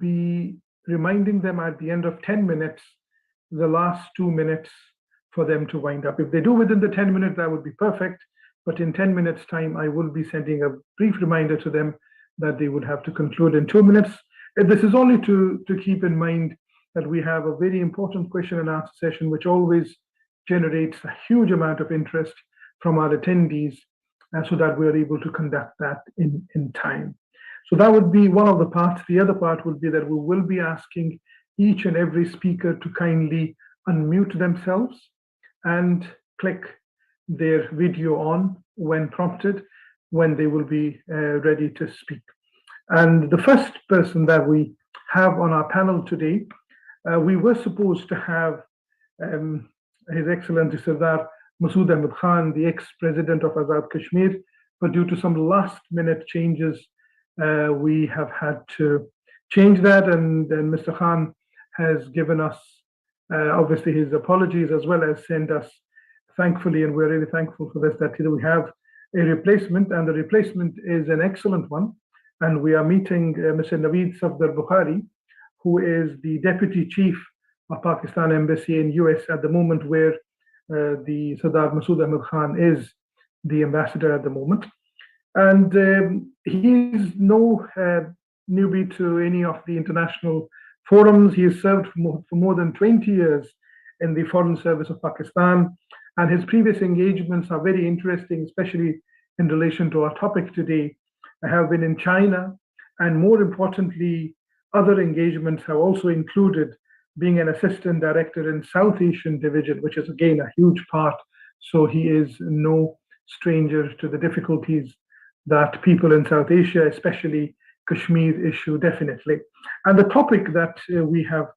be reminding them at the end of 10 minutes, the last 2 minutes for them to wind up. If they do within the 10 minutes, that would be perfect. But in 10 minutes time, I will be sending a brief reminder to them that they would have to conclude in 2 minutes. This is only to keep in mind that we have a very important question and answer session, which always generates a huge amount of interest from our attendees, so that we're able to conduct that in time. So that would be one of the parts. The other part would be that we will be asking each and every speaker to kindly unmute themselves and click their video on when prompted, when they will be ready to speak. And the first person that we have on our panel today, we were supposed to have His Excellency Sardar Masood Ahmed Khan, the ex-president of Azad Kashmir, but due to some last-minute changes, we have had to change that, and Mr. Khan has given us obviously his apologies, as well as sent us, thankfully, and we're really thankful for this, that we have a replacement, and the replacement is an excellent one. And we are meeting Mr. Naveed Safdar Bukhari, who is the Deputy Chief of Pakistan Embassy in US at the moment, where the Sardar Masood Ahmed Khan is the ambassador at the moment. And he's no newbie to any of the international forums. He has served for more than 20 years in the Foreign Service of Pakistan, and his previous engagements are very interesting, especially in relation to our topic today. I have been in China, and more importantly, other engagements have also included being an assistant director in South Asian division, which is again a huge part. So he is no stranger to the difficulties that people in South Asia, especially Kashmir issue, definitely. And the topic that we have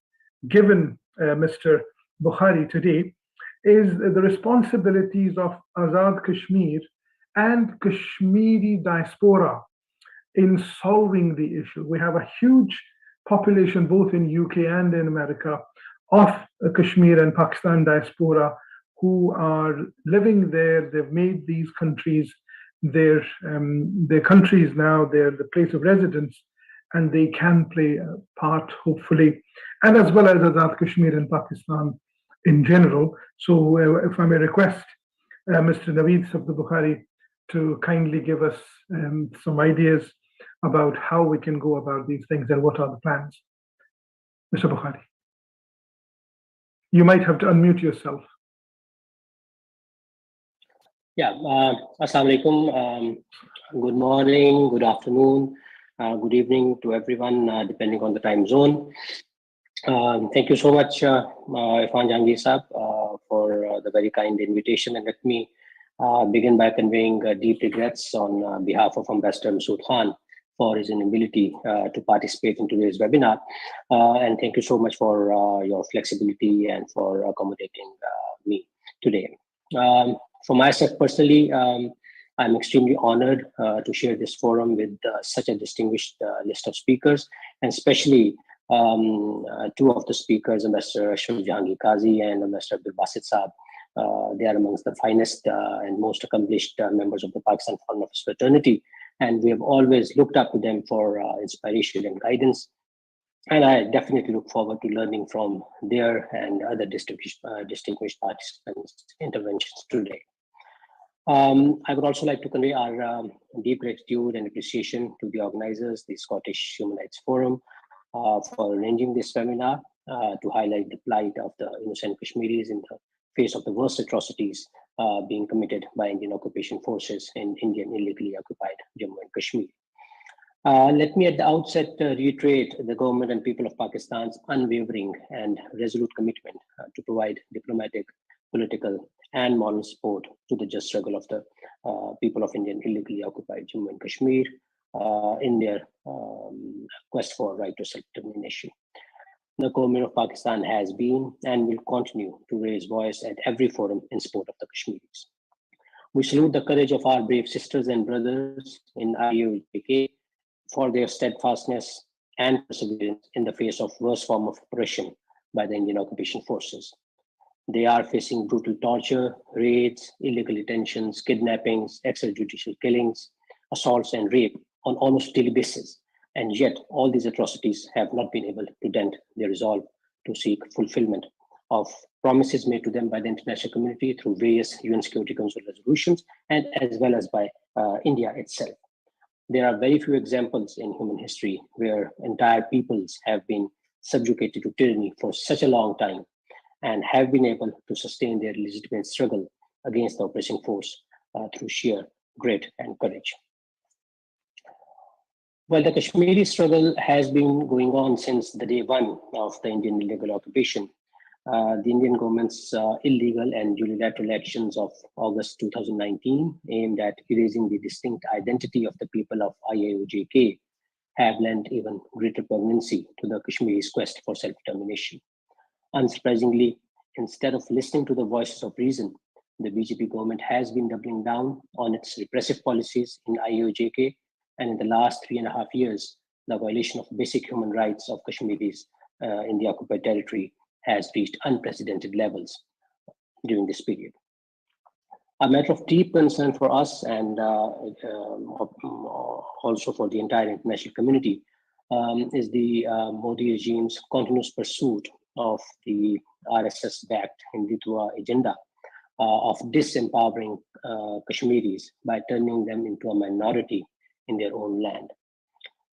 given Mr. Bukhari today is the responsibilities of Azad Kashmir and Kashmiri diaspora in solving the issue. We have a huge population, both in UK and in America, of Kashmir and Pakistan diaspora who are living there. They've made these countries their countries now, they're the place of residence, and they can play a part, hopefully, and as well as Azad Kashmir and Pakistan in general. So if I may request Mr. Naveed Safdar Bukhari to kindly give us some ideas about how we can go about these things and what are the plans. Mr. Bukhari, you might have to unmute yourself. Yeah, Assalamu alaikum. Good morning, good afternoon, good evening to everyone, depending on the time zone. Thank you so much, Irfan Jahangir Saab, for the very kind invitation. And let me begin by conveying deep regrets on behalf of Ambassador Masood Khan for his inability to participate in today's webinar. And thank you so much for your flexibility and for accommodating me today. For myself personally, I'm extremely honored to share this forum with such a distinguished list of speakers, and especially two of the speakers, Ambassador Ashraf Jahangir Qazi and Ambassador Abdul Basit Saab. They are amongst the finest and most accomplished members of the Pakistan Foreign Office fraternity, and we have always looked up to them for inspiration and guidance. And I definitely look forward to learning from their and other distinguished participants' interventions today. I would also like to convey our deep gratitude and appreciation to the organizers, the Scottish Human Rights Forum, for arranging this webinar to highlight the plight of the innocent Kashmiris in the face of the worst atrocities being committed by Indian occupation forces in Indian illegally occupied Jammu and Kashmir. Let me at the outset reiterate the government and people of Pakistan's unwavering and resolute commitment to provide diplomatic, political, and moral support to the just struggle of the people of Indian illegally occupied Jammu and Kashmir in their quest for right to self-determination. The government of Pakistan has been and will continue to raise voice at every forum in support of the Kashmiris. We salute the courage of our brave sisters and brothers in IUJK for their steadfastness and perseverance in the face of worst form of oppression by the Indian occupation forces. They are facing brutal torture, raids, illegal detentions, kidnappings, extrajudicial killings, assaults, and rape on almost daily basis And yet, all these atrocities have not been able to dent their resolve to seek fulfillment of promises made to them by the international community through various UN Security Council resolutions, and as well as by India itself. There are very few examples in human history where entire peoples have been subjugated to tyranny for such a long time and have been able to sustain their legitimate struggle against the oppressing force through sheer grit and courage. Well, the Kashmiri struggle has been going on since the day one of the Indian illegal occupation. The Indian government's illegal and unilateral actions of August 2019, aimed at erasing the distinct identity of the people of IAOJK, have lent even greater poignancy to the Kashmiris' quest for self-determination. Unsurprisingly, instead of listening to the voices of reason, the BJP government has been doubling down on its repressive policies in IAOJK, and in the last 3.5 years, the violation of basic human rights of Kashmiris in the occupied territory has reached unprecedented levels during this period. A matter of deep concern for us and also for the entire international community is the Modi regime's continuous pursuit of the RSS-backed Hindutva agenda of disempowering Kashmiris by turning them into a minority in their own land.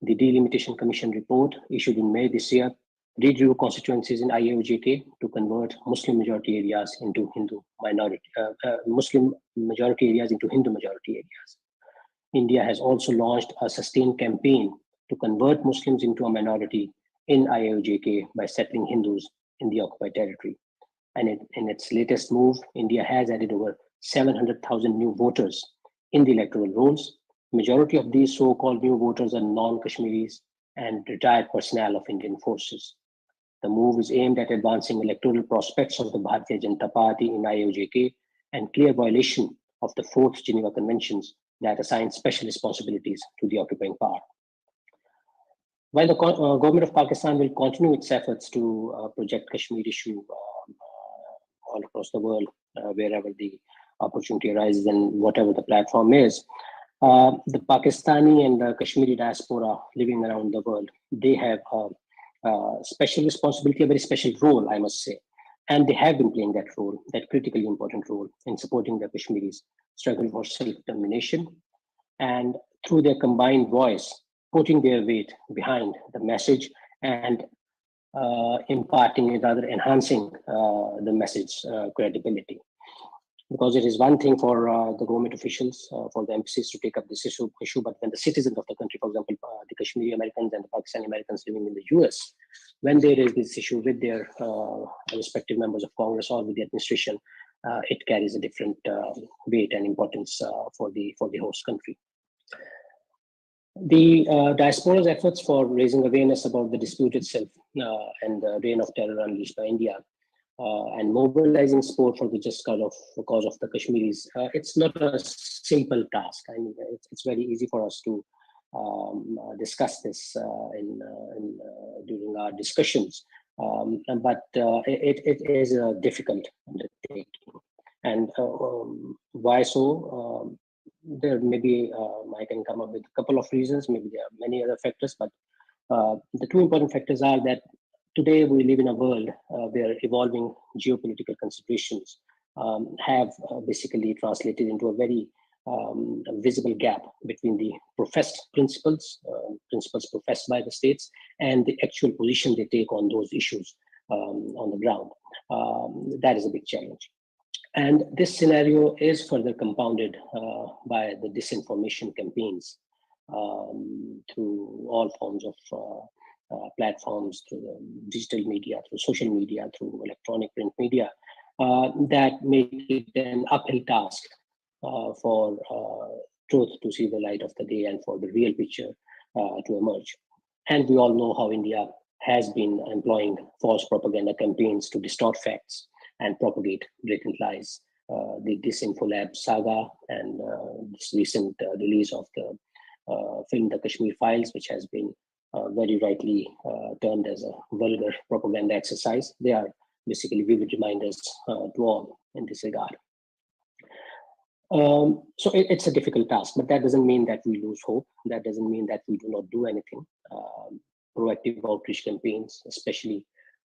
The Delimitation Commission report issued in May this year redrew constituencies in IAOJK to convert Muslim majority areas into Hindu majority areas into Hindu majority areas. India has also launched a sustained campaign to convert Muslims into a minority in IAOJK by settling Hindus in the occupied territory. And in its latest move, India has added over 700,000 new voters in the electoral rolls. Majority of these so-called new voters are non-Kashmiris and retired personnel of Indian forces. The move is aimed at advancing electoral prospects of the Bharatiya Janata Party in IAOJK and clear violation of the 4th Geneva Conventions that assign special responsibilities to the occupying power. While the government of Pakistan will continue its efforts to project Kashmir issue all across the world, wherever the opportunity arises and whatever the platform is, the Pakistani and the Kashmiri diaspora living around the world, they have a special responsibility, a very special role, I must say. And they have been playing that role, that critically important role in supporting the Kashmiris' struggle for self-determination, and through their combined voice, putting their weight behind the message and imparting, rather enhancing the message credibility. Because it is one thing for the government officials, for the embassies to take up this issue, but when the citizens of the country, for example, the Kashmiri Americans and the Pakistani Americans living in the US, when they raise this issue with their respective members of Congress or with the administration, it carries a different weight and importance for the host country. The diaspora's efforts for raising awareness about the dispute itself and the reign of terror unleashed by India and mobilizing support for the just cause of the Kashmiris, it's not a simple task. I mean, it's very easy for us to discuss this during our discussions, but it is a difficult undertaking. And why so? There may be, I can come up with a couple of reasons, maybe there are many other factors, but the two important factors are that today we live in a world where evolving geopolitical considerations have basically translated into a very visible gap between the professed principles professed by the states and the actual position they take on those issues on the ground. That is a big challenge. And this scenario is further compounded by the disinformation campaigns through all forms of platforms, through the digital media, through social media, through electronic print media, that make it an uphill task for truth to see the light of the day and for the real picture to emerge. And we all know how India has been employing false propaganda campaigns to distort facts and propagate blatant lies. The Disinfolab saga and this recent release of the film The Kashmir Files, which has been very rightly termed as a vulgar propaganda exercise. They are basically vivid reminders to all in this regard. It's a difficult task, but that doesn't mean that we lose hope. That doesn't mean that we do not do anything. Proactive outreach campaigns, especially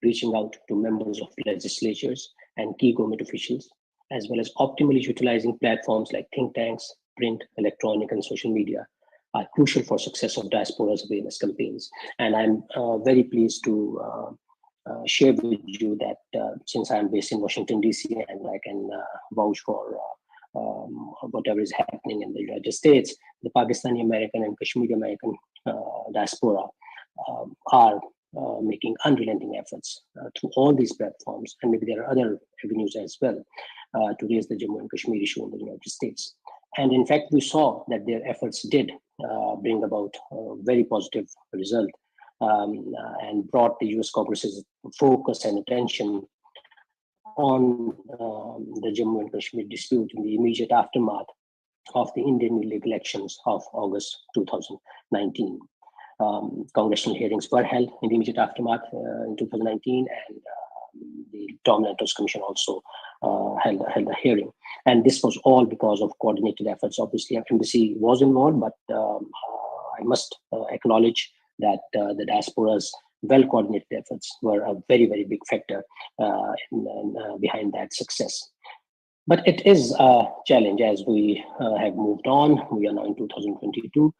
reaching out to members of legislatures and key government officials, as well as optimally utilizing platforms like think tanks, print, electronic, and social media, are crucial for success of diaspora's awareness campaigns. And I'm very pleased to share with you that since I'm based in Washington, D.C., and I can vouch for whatever is happening in the United States, the Pakistani American and Kashmiri American diaspora are making unrelenting efforts through all these platforms, and maybe there are other avenues as well, to raise the Jammu and Kashmir issue in the United States. And in fact, we saw that their efforts did bring about a very positive result, and brought the US Congress's focus and attention on the Jammu and Kashmir dispute in the immediate aftermath of the Indian elections of August 2019. Congressional hearings were held in the immediate aftermath in 2019, and the Tom Lantos Commission also held a hearing. And this was all because of coordinated efforts. Obviously, our embassy was involved, but I must acknowledge that the diaspora's well-coordinated efforts were a very, very big factor behind that success. But it is a challenge as we have moved on. We are now in 2022.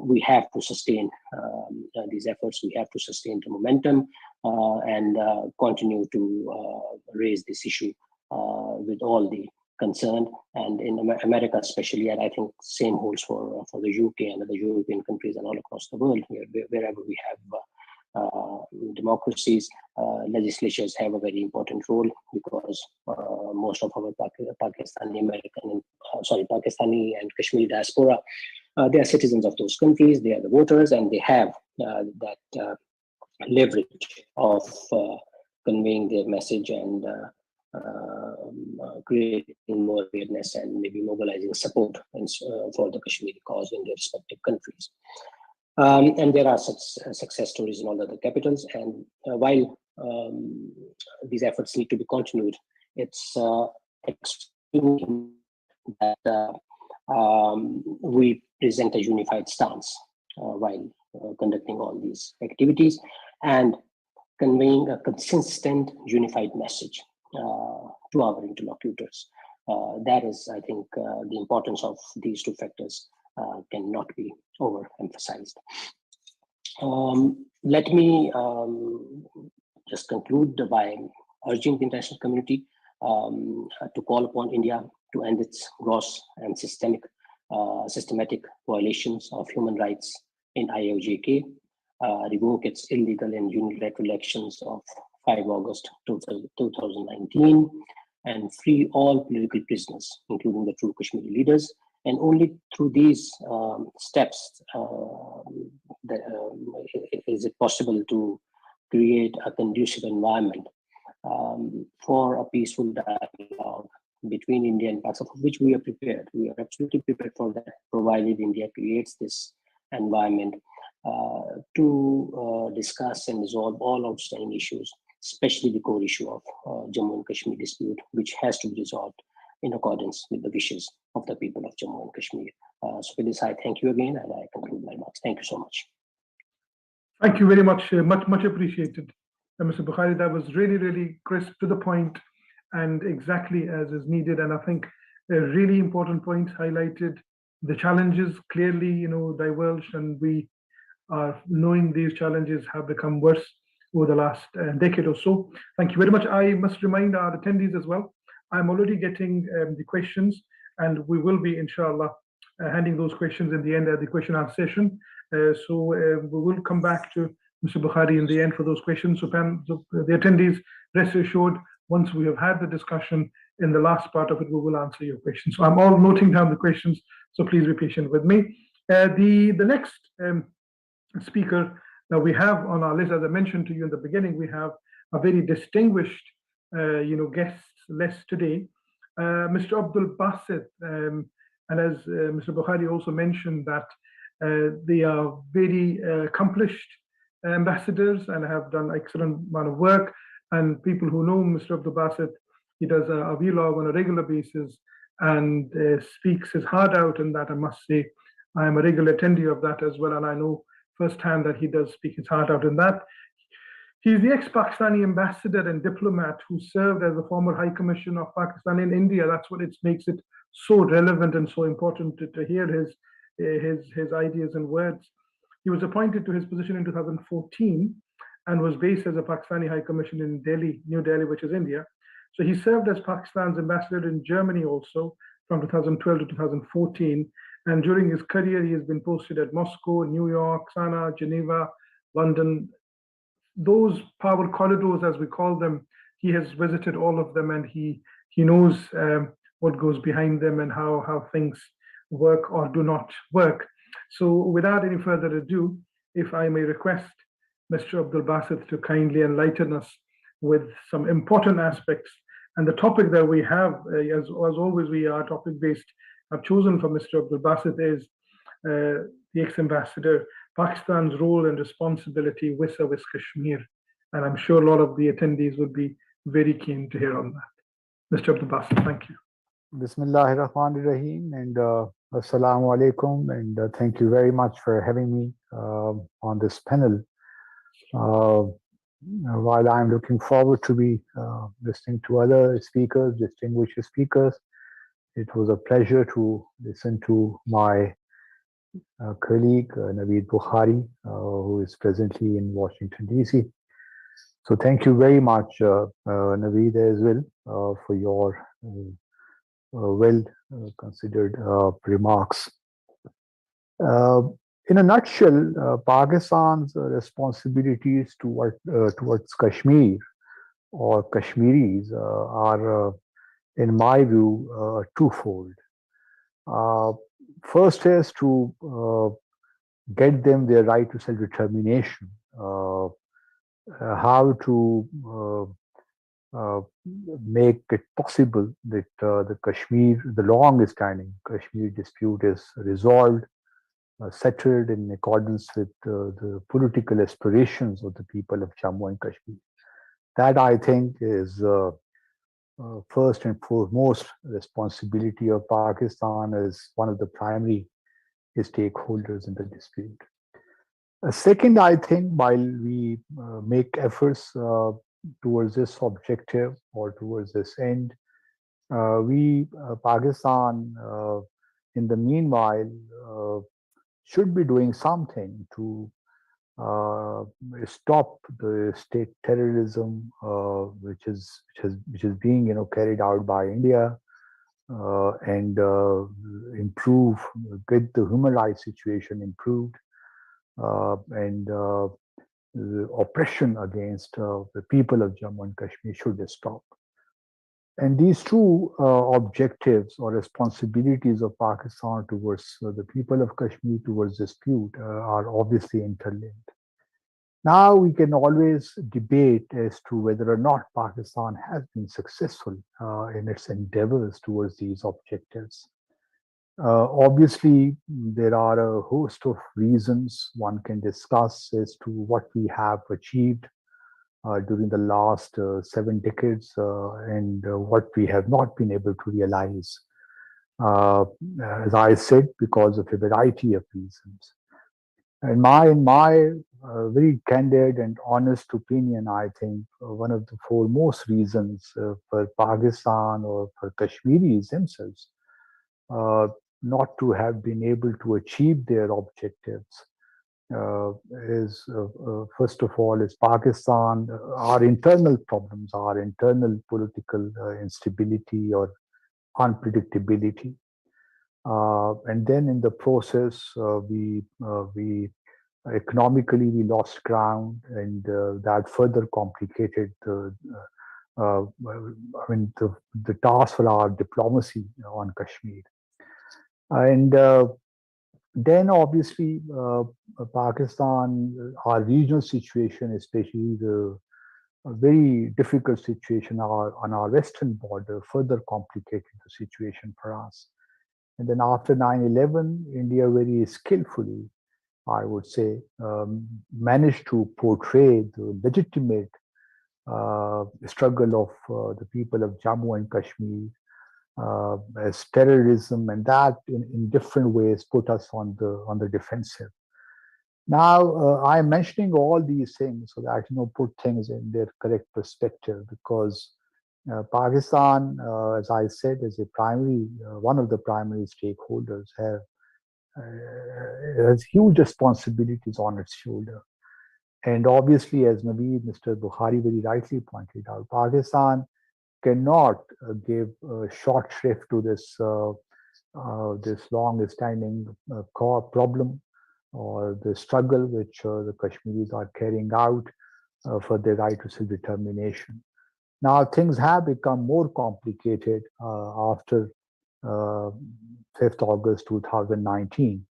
We have to sustain these efforts. We have to sustain the momentum and continue to raise this issue with all the concerned. And in America especially, and I think same holds for the UK and other European countries and all across the world, wherever we have democracies, legislatures have a very important role, because most of our Pakistani and Kashmiri diaspora, they are citizens of those countries, they are the voters, and they have that leverage of conveying their message and creating more awareness and maybe mobilizing support for the Kashmiri cause in their respective countries. And there are such success stories in all other capitals. And while these efforts need to be continued, it's extremely important that we present a unified stance while conducting all these activities and conveying a consistent, unified message to our interlocutors. That is, I think, the importance of these two factors cannot be overemphasized. Let me just conclude by urging the international community to call upon India to end its gross and systematic violations of human rights in IOJK, revoke its illegal and unilateral elections of 5 August 2019, and free all political prisoners, including the true Kashmiri leaders. And only through these steps is it possible to create a conducive environment for a peaceful dialogue between India and Pakistan, for which we are prepared. We are absolutely prepared for that, provided India creates this environment to discuss and resolve all outstanding issues, especially the core issue of Jammu and Kashmir dispute, which has to be resolved in accordance with the wishes of the people of Jammu and Kashmir. So with this, I thank you again, and I conclude my remarks. Thank you so much. Thank you very much. Much appreciated, Mr. Bukhari. That was really, really crisp, to the point, and exactly as is needed. And I think a really important point highlighted. The challenges clearly, divulged, and we are knowing these challenges have become worse over the last decade or so. Thank you very much. I must remind our attendees as well, I'm already getting the questions, and we will be, inshallah, handing those questions in the end of the question and answer session. So we will come back to Mr. Bukhari in the end for those questions. So the attendees, rest assured, once we have had the discussion in the last part of it, we will answer your questions. So I'm all noting down the questions, so please be patient with me. The next speaker that we have on our list, as I mentioned to you in the beginning, we have a very distinguished guest list today, Mr. Abdul Basit, and as Mr. Bukhari also mentioned, that they are very accomplished ambassadors and have done excellent amount of work. And people who know Mr. Abdul Basit, he does a vlog on a regular basis, and speaks his heart out. And that, I must say, I am a regular attendee of that as well, and I know firsthand that he does speak his heart out in that. He's the ex-Pakistani ambassador and diplomat who served as the former High Commissioner of Pakistan in India. That's what it makes it so relevant and so important to hear his ideas and words. He was appointed to his position in 2014 and was based as a Pakistani High Commissioner in Delhi, New Delhi, which is India. So he served as Pakistan's ambassador in Germany also from 2012 to 2014. And during his career, he has been posted at Moscow, New York, Sanaa, Geneva, London. Those power corridors, as we call them, he has visited all of them, and he knows what goes behind them and how things work or do not work. So without any further ado, if I may request Mr. Abdul Basit to kindly enlighten us with some important aspects. And the topic that we have, as always, we are topic based. I've chosen for Mr. Abdul Basit is the ex-ambassador, Pakistan's role and responsibility vis-a-vis Kashmir. And I'm sure a lot of the attendees would be very keen to hear on that. Mr. Abdul Basit, thank you. Bismillahir Rahmanir Rahim, and Assalamu alaikum, and thank you very much for having me on this panel. While I'm looking forward to be listening to other speakers, distinguished speakers, it was a pleasure to listen to my colleague Naveed Bukhari, who is presently in Washington, D.C. So thank you very much, Naveed, as well, for your well considered remarks. In a nutshell, Pakistan's responsibilities towards Kashmir or Kashmiris are, in my view, twofold. First is to get them their right to self-determination, how to make it possible that the long-standing Kashmir dispute is resolved, settled in accordance with the political aspirations of the people of Jammu and Kashmir. That, I think, is first and foremost responsibility of Pakistan as one of the primary stakeholders in the dispute. Second, I think, while we make efforts towards this objective or towards this end, Pakistan, in the meanwhile, should be doing something to stop the state terrorism, which is being carried out by India, and get the human rights situation improved, and the oppression against the people of Jammu and Kashmir should stop. And these two objectives or responsibilities of Pakistan towards the people of Kashmir, towards dispute, are obviously interlinked. Now we can always debate as to whether or not Pakistan has been successful in its endeavors towards these objectives. Obviously, there are a host of reasons one can discuss as to what we have achieved during the last 7 decades and what we have not been able to realize, as I said, because of a variety of reasons. In my very candid and honest opinion, I think one of the foremost reasons for Pakistan or for Kashmiris themselves not to have been able to achieve their objectives is, first of all, is Pakistan, our internal problems, our internal political instability or unpredictability. And then in the process, we economically we lost ground, and that further complicated the task for our diplomacy on Kashmir. And then obviously Pakistan, our regional situation, especially the very difficult situation on our western border, further complicated the situation for us. And then after 9/11, India very skillfully, I would say, managed to portray the legitimate struggle of the people of Jammu and Kashmir as terrorism, and that in different ways put us on the defensive. Now, I'm mentioning all these things so that put things in their correct perspective, because Pakistan, as I said, is a primary one of the primary stakeholders, has huge responsibilities on its shoulder. And obviously, as Mr. Bukhari very rightly pointed out, Pakistan cannot give short shrift to this long-standing core problem, or the struggle which the Kashmiris are carrying out for their right to self-determination. Now, things have become more complicated after uh, 5th August 2019,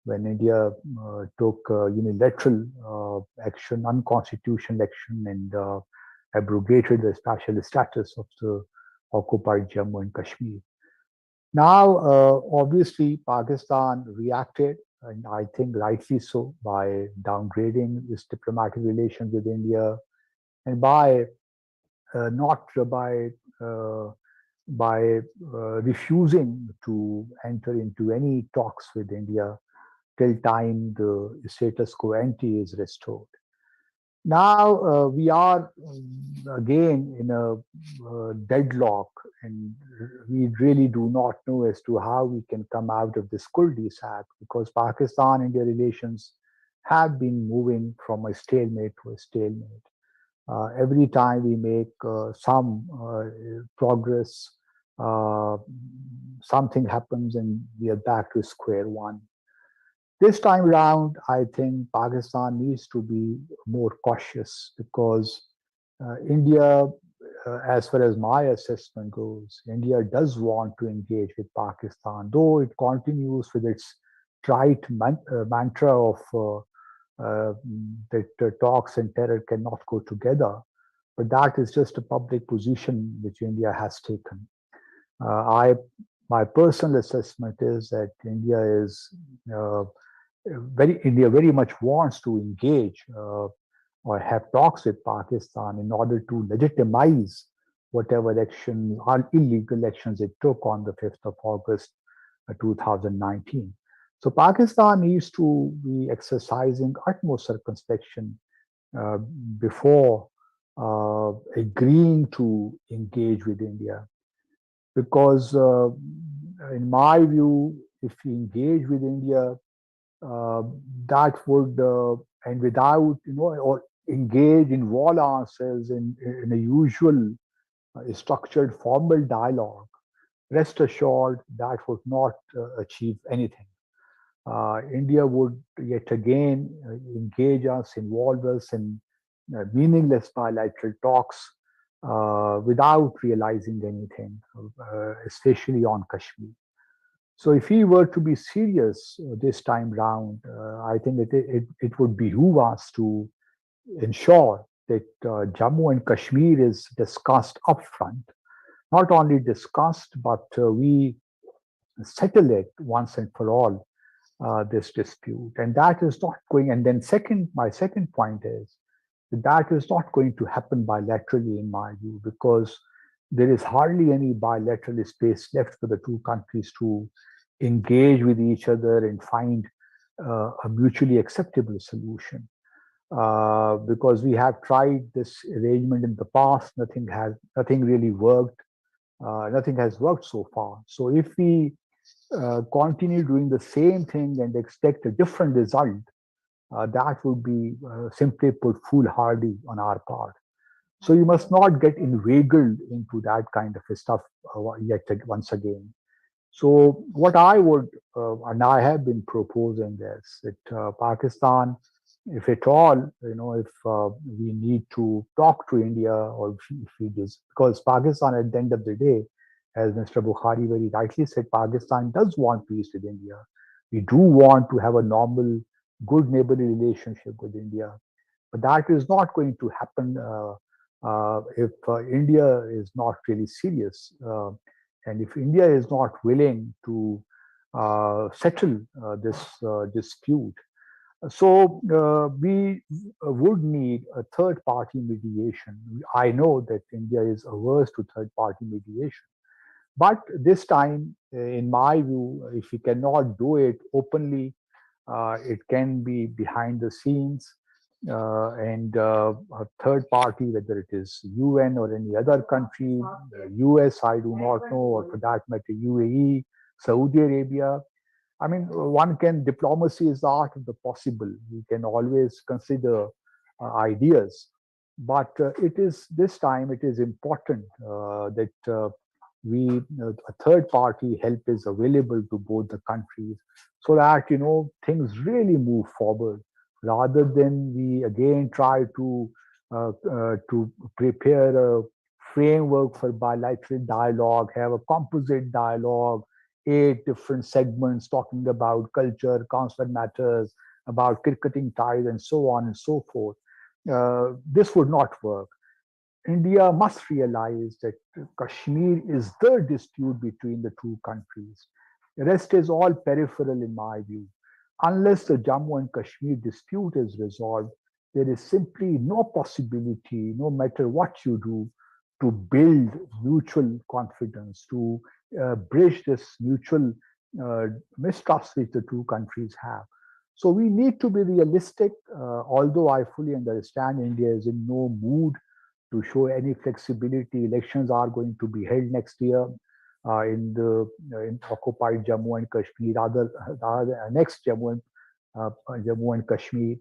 when India took unilateral action, unconstitutional action, and abrogated the special status of the occupied Jammu and Kashmir. Now, obviously, Pakistan reacted, and I think rightly so, by downgrading its diplomatic relations with India, and by not uh, by refusing to enter into any talks with India till time the status quo ante is restored. Now we are again in a deadlock, and we really do not know as to how we can come out of this cul-de-sac, because Pakistan-India relations have been moving from a stalemate to a stalemate. Every time we make some progress, uh, something happens and we are back to square one. This time around, I think Pakistan needs to be more cautious, because India, as far as my assessment goes, India does want to engage with Pakistan, though it continues with its trite mantra of that talks and terror cannot go together. But that is just a public position which India has taken. I My personal assessment is that uh, India very much wants to engage or have talks with Pakistan in order to legitimize whatever action or illegal actions it took on the 5th of August 2019. So Pakistan needs to be exercising utmost circumspection uh, before agreeing to engage with India, because in my view, if we engage with India, uh, that would and without or engage, involve ourselves in a usual structured formal dialogue, rest assured that would not achieve anything. India would yet again engage us, involve us in meaningless bilateral talks without realizing anything, especially on Kashmir. So if he were to be serious this time round, I think it would behoove us to ensure that Jammu and Kashmir is discussed upfront, not only discussed, but we settle it once and for all, this dispute. And that is not going, and then my second point is that is not going to happen bilaterally, in my view, because there is hardly any bilateral space left for the two countries to engage with each other and find a mutually acceptable solution. Because we have tried this arrangement in the past, nothing really worked. Nothing has worked so far. So if we continue doing the same thing and expect a different result, that would be simply put foolhardy on our part. So you must not get inveigled into that kind of stuff yet once again. So what I would, and I have been proposing this, that Pakistan, if at all, if we need to talk to India, or if we just, because Pakistan at the end of the day, as Mr. Bukhari very rightly said, Pakistan does want peace with India. We do want to have a normal, good neighborly relationship with India. But that is not going to happen if India is not really serious. And if India is not willing to settle this dispute, so we would need a third party mediation. I know that India is averse to third party mediation, But this time, in my view, if we cannot do it openly, it can be behind the scenes, and a third party, whether it is UN or any other country, US, I do not know, or for that matter, UAE, Saudi Arabia. I mean, diplomacy is the art of the possible. We can always consider ideas. But this time, it is important that a third party help is available to both the countries so that, things really move forward rather than we again try to prepare a framework for bilateral dialogue, have a composite dialogue, 8 different segments talking about culture, consular matters, about cricketing ties, and so on and so forth. This would not work. India must realize that Kashmir is the dispute between the two countries. The rest is all peripheral, in my view. Unless the Jammu and Kashmir dispute is resolved, there is simply no possibility, no matter what you do, to build mutual confidence, to bridge this mutual mistrust which the two countries have. So we need to be realistic, although I fully understand India is in no mood to show any flexibility. Elections are going to be held next year in occupied Jammu and Kashmir, rather next Jammu and Kashmir,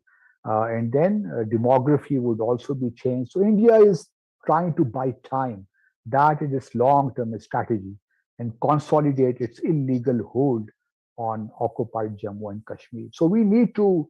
and then demography would also be changed. So India is trying to buy time. That is its long-term strategy and consolidate its illegal hold on occupied Jammu and Kashmir. So we need to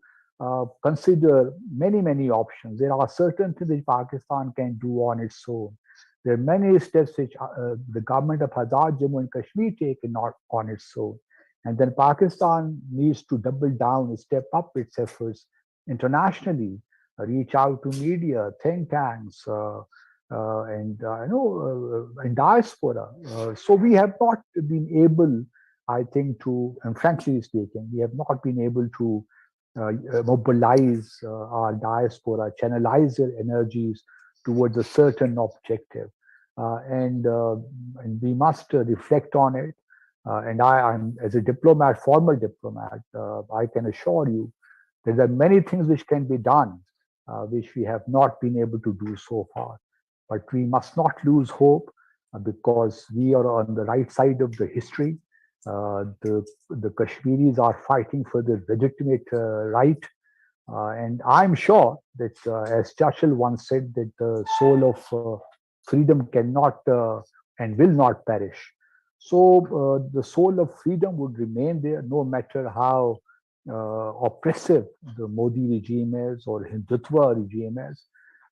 consider many options. There are certain things which Pakistan can do on its own. There are many steps which the government of Azad Jammu and Kashmir taken on its own. And then Pakistan needs to double down and step up its efforts internationally, reach out to media, think tanks, and diaspora. So we have not been able, I think, and frankly speaking, we have not been able to mobilize our diaspora, channelize their energies towards a certain objective. And we must reflect on it. And I'm, as a diplomat, former diplomat, I can assure you that there are many things which can be done, which we have not been able to do so far. But we must not lose hope because we are on the right side of the history. The Kashmiris are fighting for their legitimate right. And I'm sure that, as Churchill once said, that the soul of freedom cannot and will not perish. So the soul of freedom would remain there no matter how oppressive the Modi regime is or Hindutva regime is.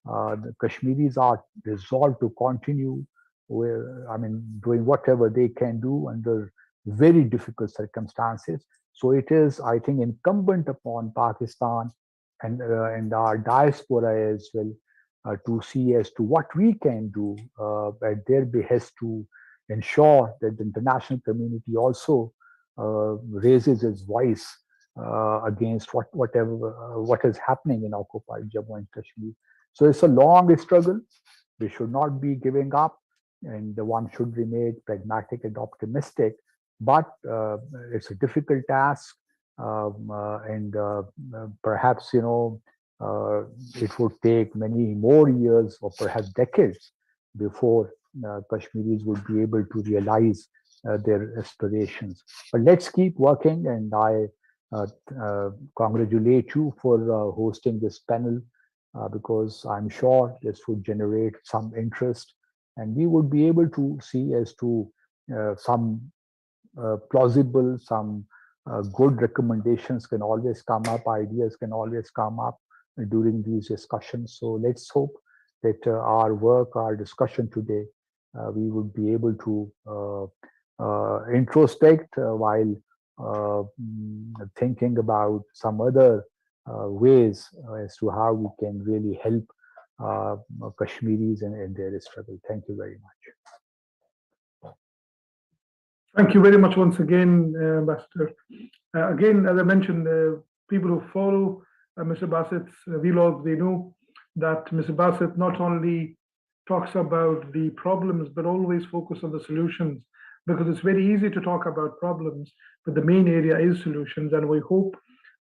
The Kashmiris are resolved to continue doing whatever they can do under very difficult circumstances. So it is, I think, incumbent upon Pakistan and our diaspora as well to see as to what we can do at their behest to ensure that the international community also raises its voice against what is happening in occupied Jammu and Kashmir. So it's a long struggle. We should not be giving up, and one should remain pragmatic and optimistic. But it's a difficult task, and perhaps it would take many more years or perhaps decades before Kashmiris would be able to realize their aspirations. But let's keep working, and I congratulate you for hosting this panel because I'm sure this would generate some interest, and we would be able to see as to some plausible, some good recommendations can always come up, ideas can always come up during these discussions. So let's hope that our discussion today, we would be able to introspect while thinking about some other ways as to how we can really help Kashmiris in their struggle. Thank you very much. Thank you very much once again, Ambassador. Again, as I mentioned, people who follow Mr. Bassett's vlogs, they know that Mr. Bassett not only talks about the problems, but always focus on the solutions. because it's very easy to talk about problems, but the main area is solutions. And we hope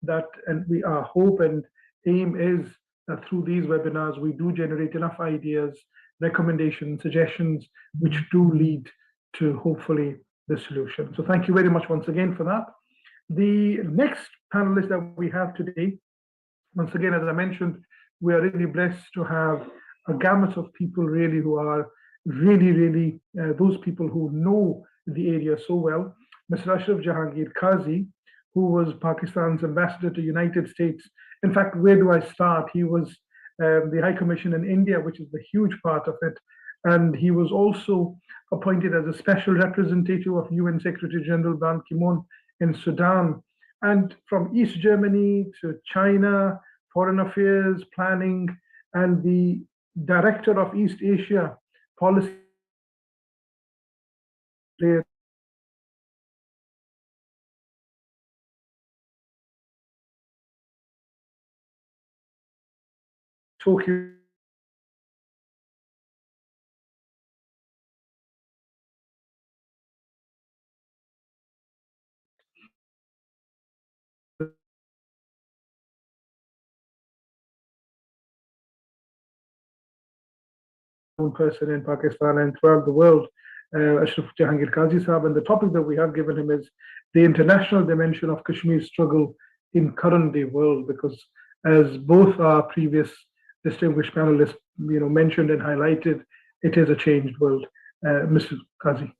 that, and our hope and aim is that through these webinars, we do generate enough ideas, recommendations, suggestions, which do lead to hopefully the solution. So thank you very much once again for that. The next panelist that we have today, once again, as I mentioned, we are really blessed to have a gamut of people really who are really those people who know the area so well. Mr. Ashraf Jahangir Qazi, who was Pakistan's ambassador to United States. In fact, where do I start? He was the High Commission in India, which is the huge part of it. And he was also appointed as a special representative of UN Secretary General Ban Ki-moon in Sudan. And from East Germany to China, Foreign Affairs, Planning, and the Director of East Asia Policy. Tokyo person in Pakistan and throughout the world, Ashraf Jahangir Qazi Sahab, and the topic that we have given him is the international dimension of Kashmir's struggle in current day world, because as both our previous distinguished panelists mentioned and highlighted, it is a changed world. Mr. Qazi,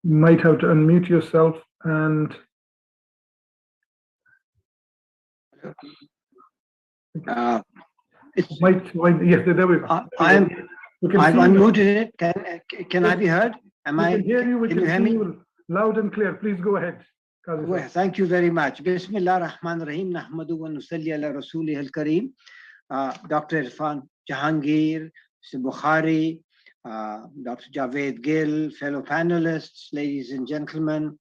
you might have to unmute yourself and yes, there we go. I've unmuted it. Can I be heard? We can hear you. We can hear you loud and clear. Please go ahead. Well, thank you very much. Bismillah ar-Rahman ar-Rahim. Nahmadu wa nusalli ala rasulih al-Kareem. Dr. Irfan Jahangir, Mr. Bukhari, Dr. Javed Gill, fellow panelists, ladies and gentlemen,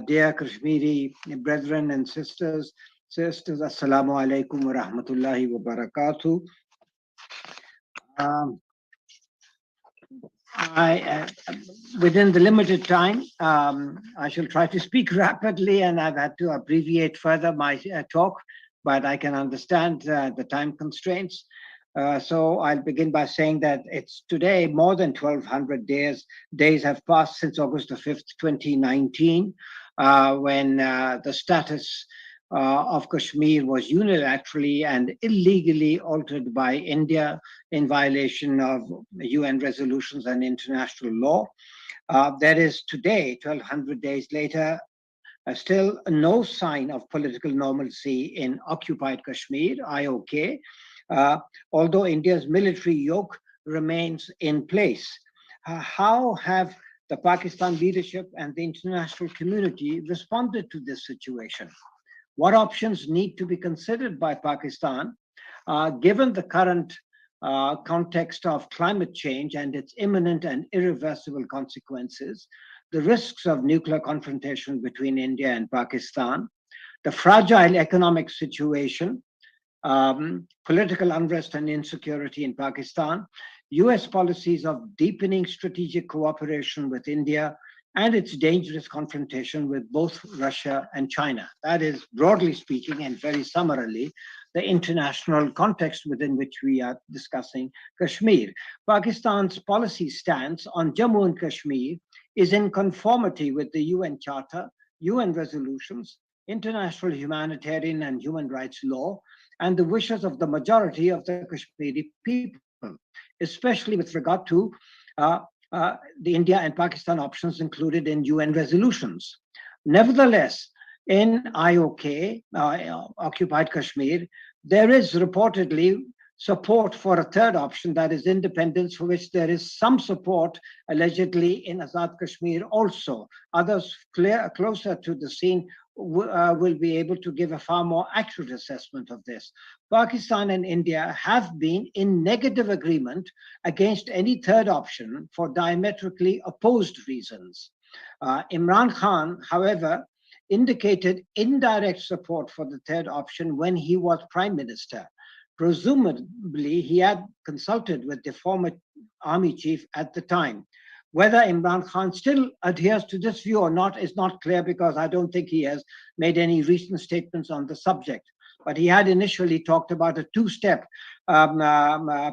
dear Kashmiri brethren and sisters, assalamu alaikum wa rahmatullahi wa barakatuh. Within the limited time, I shall try to speak rapidly, and I've had to abbreviate further my talk, but I can understand the time constraints. So I'll begin by saying that it's today more than 1,200 days have passed since August the 5th, 2019, when the status of Kashmir was unilaterally and illegally altered by India in violation of UN resolutions and international law. There is today, 1,200 days later, still no sign of political normalcy in occupied Kashmir, IOK, although India's military yoke remains in place. How have the Pakistan leadership and the international community responded to this situation? What options need to be considered by Pakistan, given the current context of climate change and its imminent and irreversible consequences, the risks of nuclear confrontation between India and Pakistan, the fragile economic situation, political unrest and insecurity in Pakistan, US policies of deepening strategic cooperation with India, and its dangerous confrontation with both Russia and China. That is, broadly speaking and very summarily, the international context within which we are discussing Kashmir. Pakistan's policy stance on Jammu and Kashmir is in conformity with the UN Charter, UN resolutions, international humanitarian and human rights law, and the wishes of the majority of the Kashmiri people, especially with regard to the India and Pakistan options included in UN resolutions. Nevertheless, in IOK, occupied Kashmir, there is reportedly support for a third option, that is independence, for which there is some support allegedly in Azad Kashmir also. Others closer to the scene will be able to give a far more accurate assessment of this. Pakistan and India have been in negative agreement against any third option for diametrically opposed reasons. Imran Khan, however, indicated indirect support for the third option when he was Prime Minister. Presumably, he had consulted with the former army chief at the time. Whether Imran Khan still adheres to this view or not is not clear, because I don't think he has made any recent statements on the subject. But he had initially talked about a two-step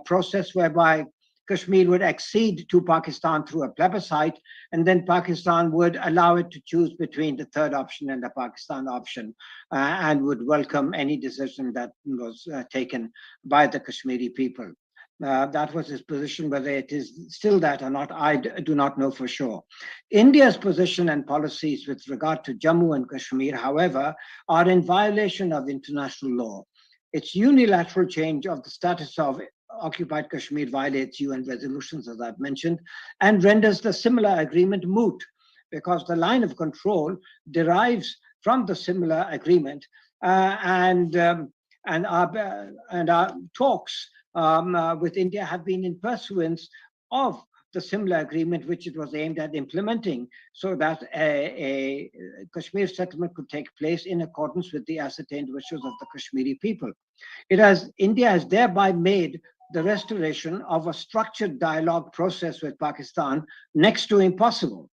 process whereby Kashmir would accede to Pakistan through a plebiscite, and then Pakistan would allow it to choose between the third option and the Pakistan option, and would welcome any decision that was taken by the Kashmiri people. That was his position. Whether it is still that or not, I do not know for sure. India's position and policies with regard to Jammu and Kashmir, however, are in violation of international law. Its unilateral change of the status of occupied Kashmir violates UN resolutions, as I've mentioned, and renders the similar agreement moot, because the line of control derives from the similar agreement, and our talks with India have been in pursuance of the similar agreement, which it was aimed at implementing, so that a Kashmir settlement could take place in accordance with the ascertained wishes of the Kashmiri people. India has thereby made the restoration of a structured dialogue process with Pakistan next to impossible.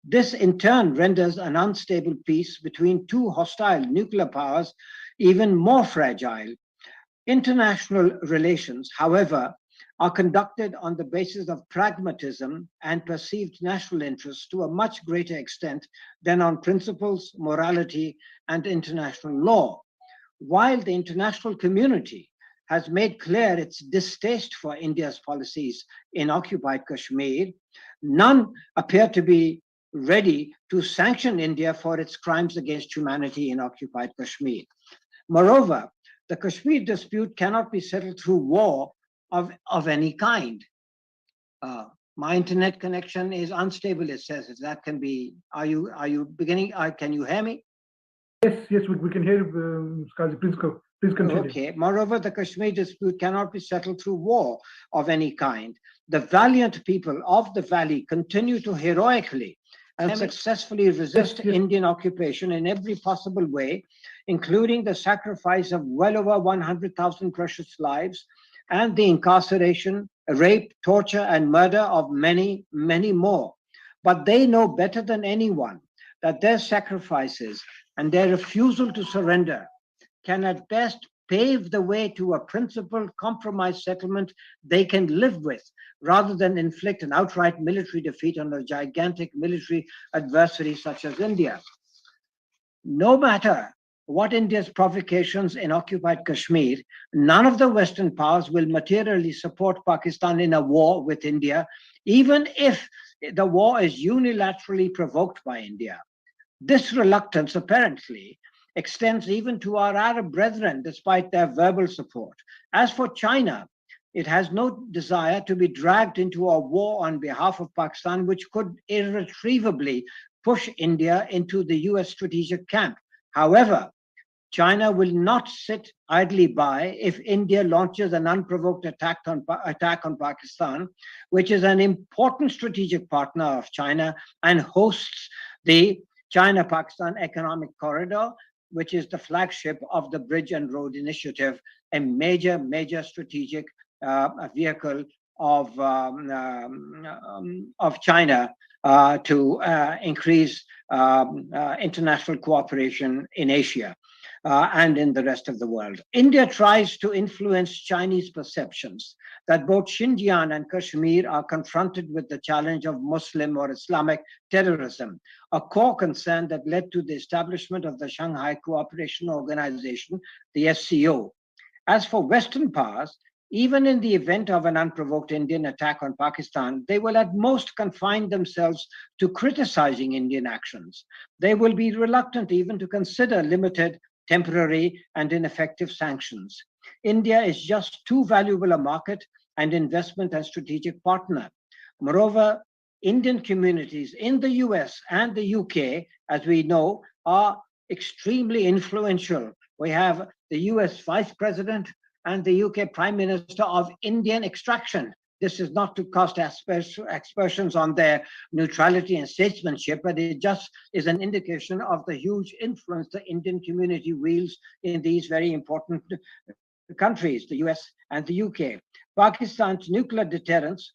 This in turn renders an unstable peace between two hostile nuclear powers even more fragile. International relations, however, are conducted on the basis of pragmatism and perceived national interests to a much greater extent than on principles, morality, and international law. While the international community has made clear its distaste for India's policies in occupied Kashmir, none appear to be ready to sanction India for its crimes against humanity in occupied Kashmir. Moreover, the Kashmir dispute cannot be settled through war of any kind. My internet connection is unstable, it says. If that can be, are you beginning, can you hear me? Yes, we can hear you, Qazi. Please continue. Okay. Moreover, the Kashmir dispute cannot be settled through war of any kind. The valiant people of the valley continue to heroically and successfully resist Indian occupation in every possible way, including the sacrifice of well over 100,000 precious lives and the incarceration, rape, torture, and murder of many, many more. But they know better than anyone that their sacrifices and their refusal to surrender can at best pave the way to a principled compromise settlement they can live with, rather than inflict an outright military defeat on a gigantic military adversary such as India. No matter what India's provocations in occupied Kashmir, none of the Western powers will materially support Pakistan in a war with India, even if the war is unilaterally provoked by India. This reluctance apparently extends even to our Arab brethren, despite their verbal support. As for China, it has no desire to be dragged into a war on behalf of Pakistan, which could irretrievably push India into the US strategic camp. However, China will not sit idly by if India launches an unprovoked attack on Pakistan, which is an important strategic partner of China and hosts the China-Pakistan Economic Corridor, which is the flagship of the Bridge and Road Initiative, a major strategic vehicle of China to increase international cooperation in Asia and in the rest of the world. India tries to influence Chinese perceptions that both Xinjiang and Kashmir are confronted with the challenge of Muslim or Islamic terrorism, a core concern that led to the establishment of the Shanghai Cooperation Organization, the SCO. As for Western powers, even in the event of an unprovoked Indian attack on Pakistan, they will at most confine themselves to criticizing Indian actions. They will be reluctant even to consider limited, temporary, and ineffective sanctions. India is just too valuable a market and investment and strategic partner. Moreover, Indian communities in the US and the UK, as we know, are extremely influential. We have the US Vice President and the UK Prime Minister of Indian extraction. This is not to cast aspersions on their neutrality and statesmanship, but it just is an indication of the huge influence the Indian community wields in these very important countries, the US and the UK. Pakistan's nuclear deterrence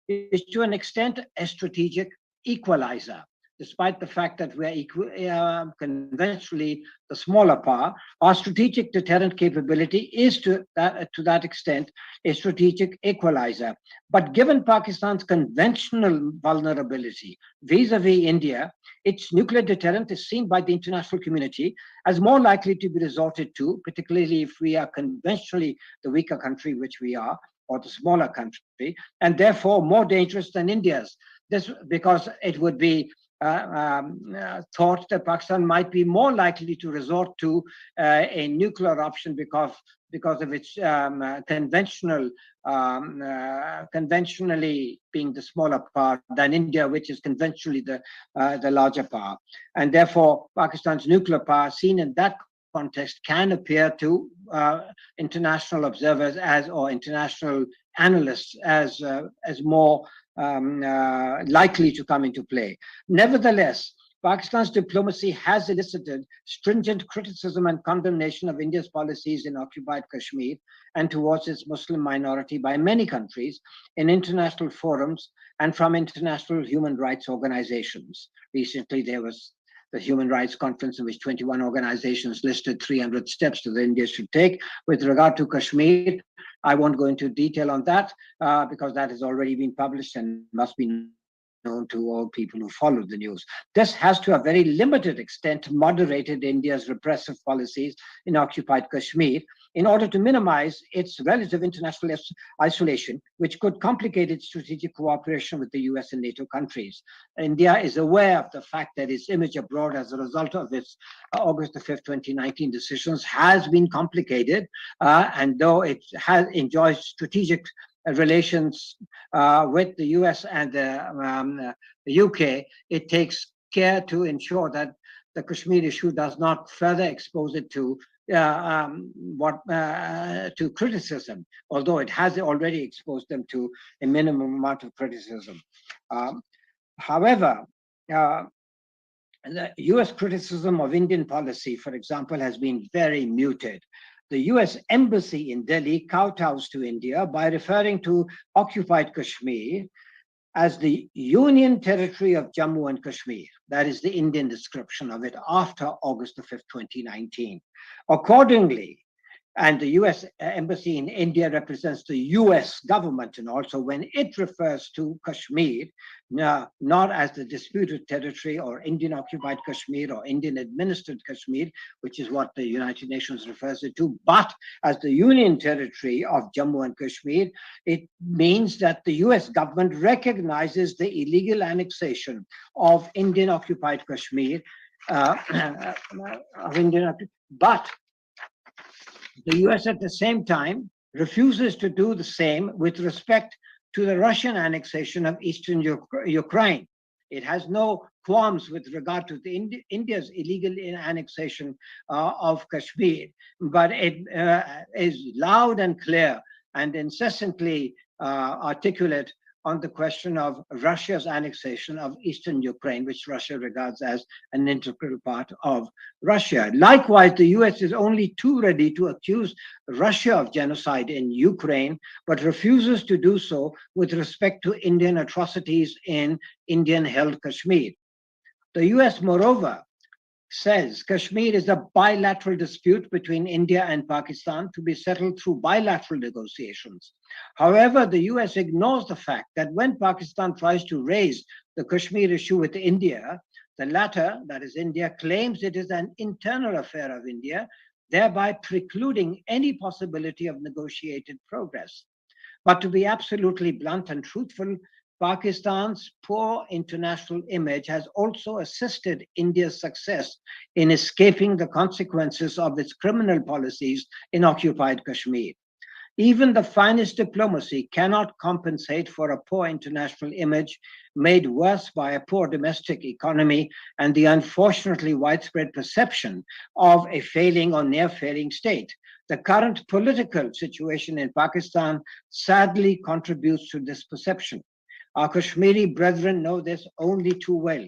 is to an extent a strategic equalizer. Despite the fact that we are conventionally the smaller power, our strategic deterrent capability is to that extent a strategic equalizer. But given Pakistan's conventional vulnerability vis-a-vis India, its nuclear deterrent is seen by the international community as more likely to be resorted to, particularly if we are conventionally the weaker country, which we are, or the smaller country, and therefore more dangerous than India's. This because it would be thought that Pakistan might be more likely to resort to a nuclear option because of its conventionally being the smaller power than India, which is conventionally the larger power, and therefore Pakistan's nuclear power, seen in that context, can appear to international observers or international analysts as more likely to come into play. Nevertheless, Pakistan's diplomacy has elicited stringent criticism and condemnation of India's policies in occupied Kashmir and towards its Muslim minority by many countries in international forums and from international human rights organizations. Recently, there was the Human Rights Conference in which 21 organizations listed 300 steps that India should take with regard to Kashmir. I won't go into detail on that because that has already been published and must be known to all people who follow the news. This has to a very limited extent moderated India's repressive policies in occupied Kashmir in order to minimize its relative international isolation, which could complicate its strategic cooperation with the US and NATO countries. India is aware of the fact that its image abroad as a result of its August the 5th, 2019 decisions has been complicated, and though it enjoys strategic relations with the US and the UK, it takes care to ensure that the Kashmir issue does not further expose it to criticism, although it has already exposed them to a minimum amount of criticism. However, the US criticism of Indian policy, for example, has been very muted. The US embassy in Delhi kowtows to India by referring to occupied Kashmir as the Union Territory of Jammu and Kashmir. That is the Indian description of it after August the 5th, 2019. Accordingly, and the US embassy in India represents the US government, and also when it refers to Kashmir, not as the disputed territory or Indian occupied Kashmir or Indian administered Kashmir, which is what the United Nations refers it to, but as the Union Territory of Jammu and Kashmir, it means that the US government recognizes the illegal annexation of Indian occupied Kashmir, but the US at the same time refuses to do the same with respect to the Russian annexation of eastern Ukraine. It has no qualms with regard to India's illegal annexation of Kashmir, but it is loud and clear and incessantly articulate on the question of Russia's annexation of eastern Ukraine, which Russia regards as an integral part of Russia. Likewise, the US is only too ready to accuse Russia of genocide in Ukraine, but refuses to do so with respect to Indian atrocities in Indian-held Kashmir. The US, moreover, says Kashmir is a bilateral dispute between India and Pakistan to be settled through bilateral negotiations. However, the US ignores the fact that when Pakistan tries to raise the Kashmir issue with India, the latter, that is India, claims it is an internal affair of India, thereby precluding any possibility of negotiated progress. But to be absolutely blunt and truthful, Pakistan's poor international image has also assisted India's success in escaping the consequences of its criminal policies in occupied Kashmir. Even the finest diplomacy cannot compensate for a poor international image made worse by a poor domestic economy and the unfortunately widespread perception of a failing or near failing state. The current political situation in Pakistan sadly contributes to this perception. Our Kashmiri brethren know this only too well.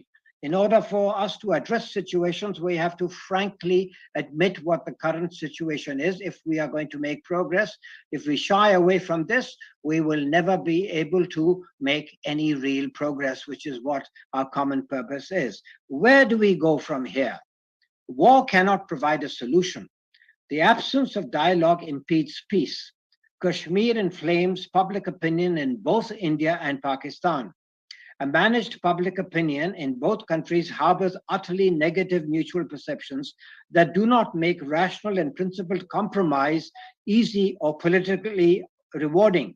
In order for us to address situations, we have to frankly admit what the current situation is if we are going to make progress. If we shy away from this, we will never be able to make any real progress, which is what our common purpose is. Where do we go from here? War cannot provide a solution. The absence of dialogue impedes peace. Kashmir inflames public opinion in both India and Pakistan. A managed public opinion in both countries harbors utterly negative mutual perceptions that do not make rational and principled compromise easy or politically rewarding.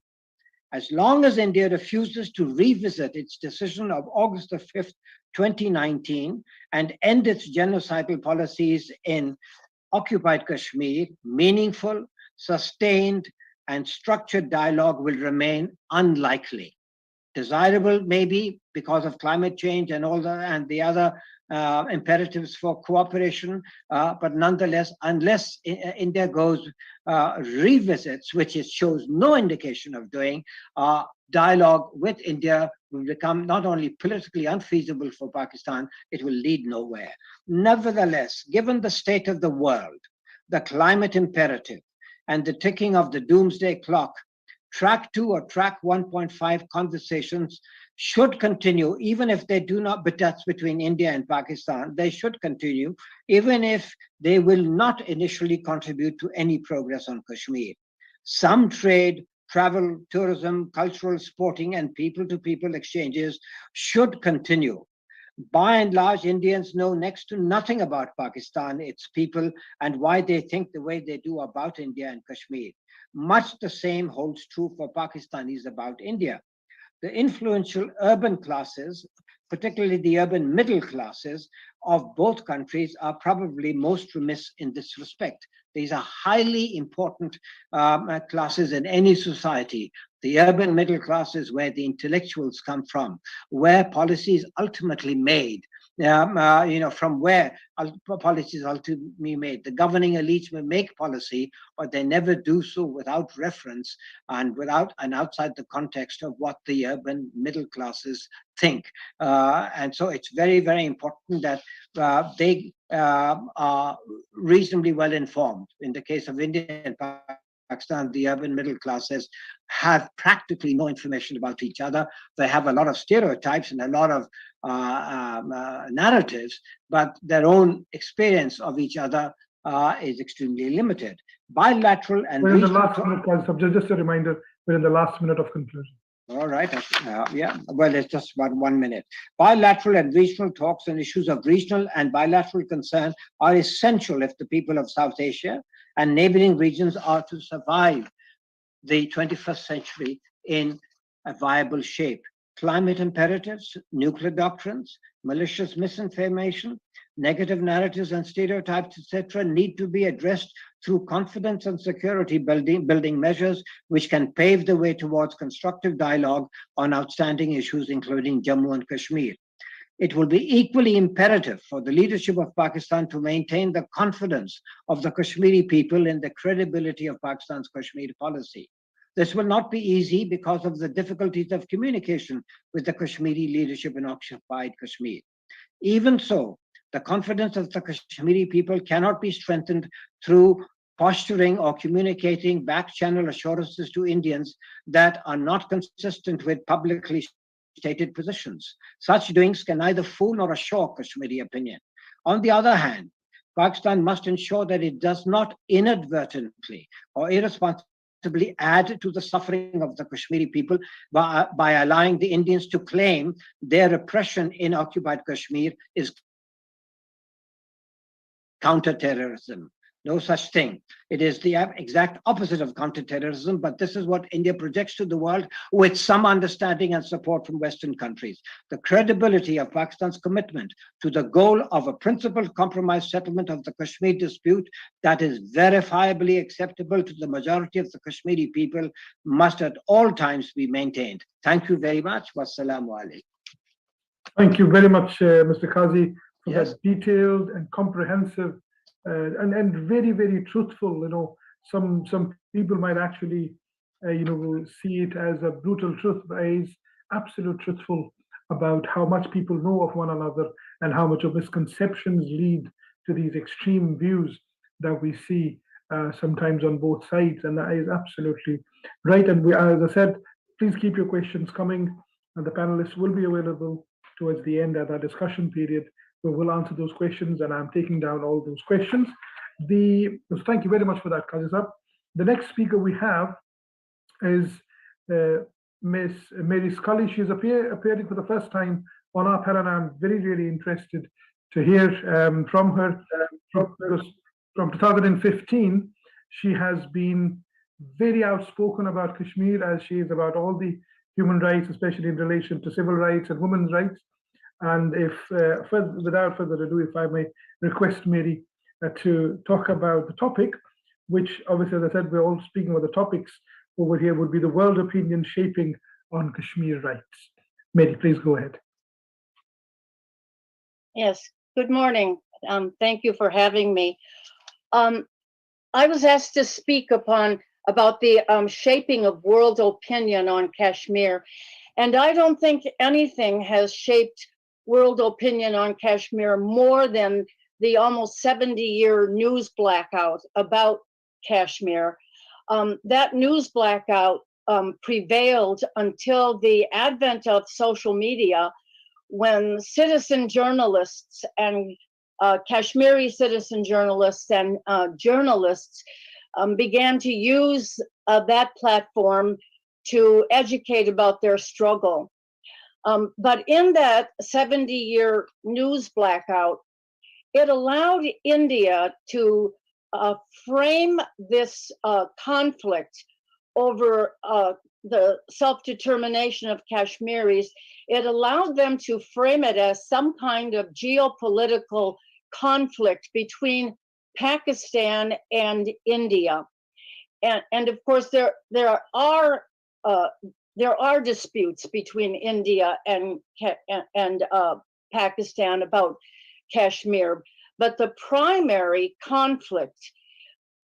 As long as India refuses to revisit its decision of August the 5th, 2019, and end its genocidal policies in occupied Kashmir, meaningful, sustained, and structured dialogue will remain unlikely. Desirable maybe because of climate change and the other imperatives for cooperation, but nonetheless, unless India revisits, which it shows no indication of doing, dialogue with India will become not only politically unfeasible for Pakistan, it will lead nowhere. Nevertheless, given the state of the world, the climate imperative, and the ticking of the doomsday clock, track 2 or track 1.5 conversations should continue, even if they do not, but that's between India and Pakistan, they should continue, even if they will not initially contribute to any progress on Kashmir. Some trade, travel, tourism, cultural, sporting, and people-to-people exchanges should continue. By and large, Indians know next to nothing about Pakistan, its people, and why they think the way they do about India and Kashmir. Much the same holds true for Pakistanis about India. The influential urban classes, particularly the urban middle classes of both countries, are probably most remiss in this respect. These are highly important classes in any society. The urban middle class is where the intellectuals come from, where policy is ultimately made. From where policies ultimately made. The governing elites may make policy, but they never do so without reference and outside the context of what the urban middle classes think. And so it's very, very important that they are reasonably well informed. In the case of India and Pakistan, the urban middle classes have practically no information about each other. They have a lot of stereotypes and a lot of narratives, but their own experience of each other is extremely limited. Bilateral and we're in the last minute, just a reminder, we're in the last minute of conclusion. All right. Yeah. Well, it's just about 1 minute. Bilateral and regional talks on issues of regional and bilateral concern are essential if the people of South Asia and neighboring regions are to survive the 21st century in a viable shape. Climate imperatives, nuclear doctrines, malicious misinformation, negative narratives and stereotypes, etc., need to be addressed through confidence and security building measures which can pave the way towards constructive dialogue on outstanding issues, including Jammu and Kashmir. It will be equally imperative for the leadership of Pakistan to maintain the confidence of the Kashmiri people in the credibility of Pakistan's Kashmir policy. This will not be easy because of the difficulties of communication with the Kashmiri leadership in occupied Kashmir. Even so, the confidence of the Kashmiri people cannot be strengthened through posturing or communicating back-channel assurances to Indians that are not consistent with publicly stated positions. Such doings can neither fool nor assure Kashmiri opinion. On the other hand, Pakistan must ensure that it does not inadvertently or irresponsibly add to the suffering of the Kashmiri people by allowing the Indians to claim their repression in occupied Kashmir is counterterrorism. No such thing. It is the exact opposite of counterterrorism, but this is what India projects to the world with some understanding and support from Western countries. The credibility of Pakistan's commitment to the goal of a principled compromise settlement of the Kashmir dispute that is verifiably acceptable to the majority of the Kashmiri people must at all times be maintained. Thank you very much. Wassalamu alaikum. Thank you very much, Mr. Kazi, for Yes. that detailed and comprehensive and very, very truthful. Some people might actually see it as a brutal truth, but it's absolute truthful about how much people know of one another and how much of misconceptions lead to these extreme views that we see sometimes on both sides. And that is absolutely right. And we, as I said, please keep your questions coming, and the panelists will be available towards the end at our discussion period, where we'll answer those questions, and I'm taking down all those questions. Thank you very much for that, Kazisab. The next speaker we have is Miss Mary Scully. She's appearing for the first time on our panel, and I'm really interested to hear from her. From 2015, she has been very outspoken about Kashmir, as she is about all the human rights, especially in relation to civil rights and women's rights. And if, without further ado, if I may request Mary to talk about the topic, which obviously, as I said, we're all speaking about the topics over here, would be the world opinion shaping on Kashmir rights. Mary, please go ahead. Yes, good morning. Thank you for having me. I was asked to speak about the shaping of world opinion on Kashmir, and I don't think anything has shaped world opinion on Kashmir more than the almost 70-year news blackout about Kashmir. That news blackout prevailed until the advent of social media, when citizen journalists and Kashmiri citizen journalists and journalists began to use that platform to educate about their struggle. But in that 70-year news blackout, it allowed India to frame this conflict over the self-determination of Kashmiris. It allowed them to frame it as some kind of geopolitical conflict between Pakistan and India. And of course, there are disputes between India and Pakistan about Kashmir, but the primary conflict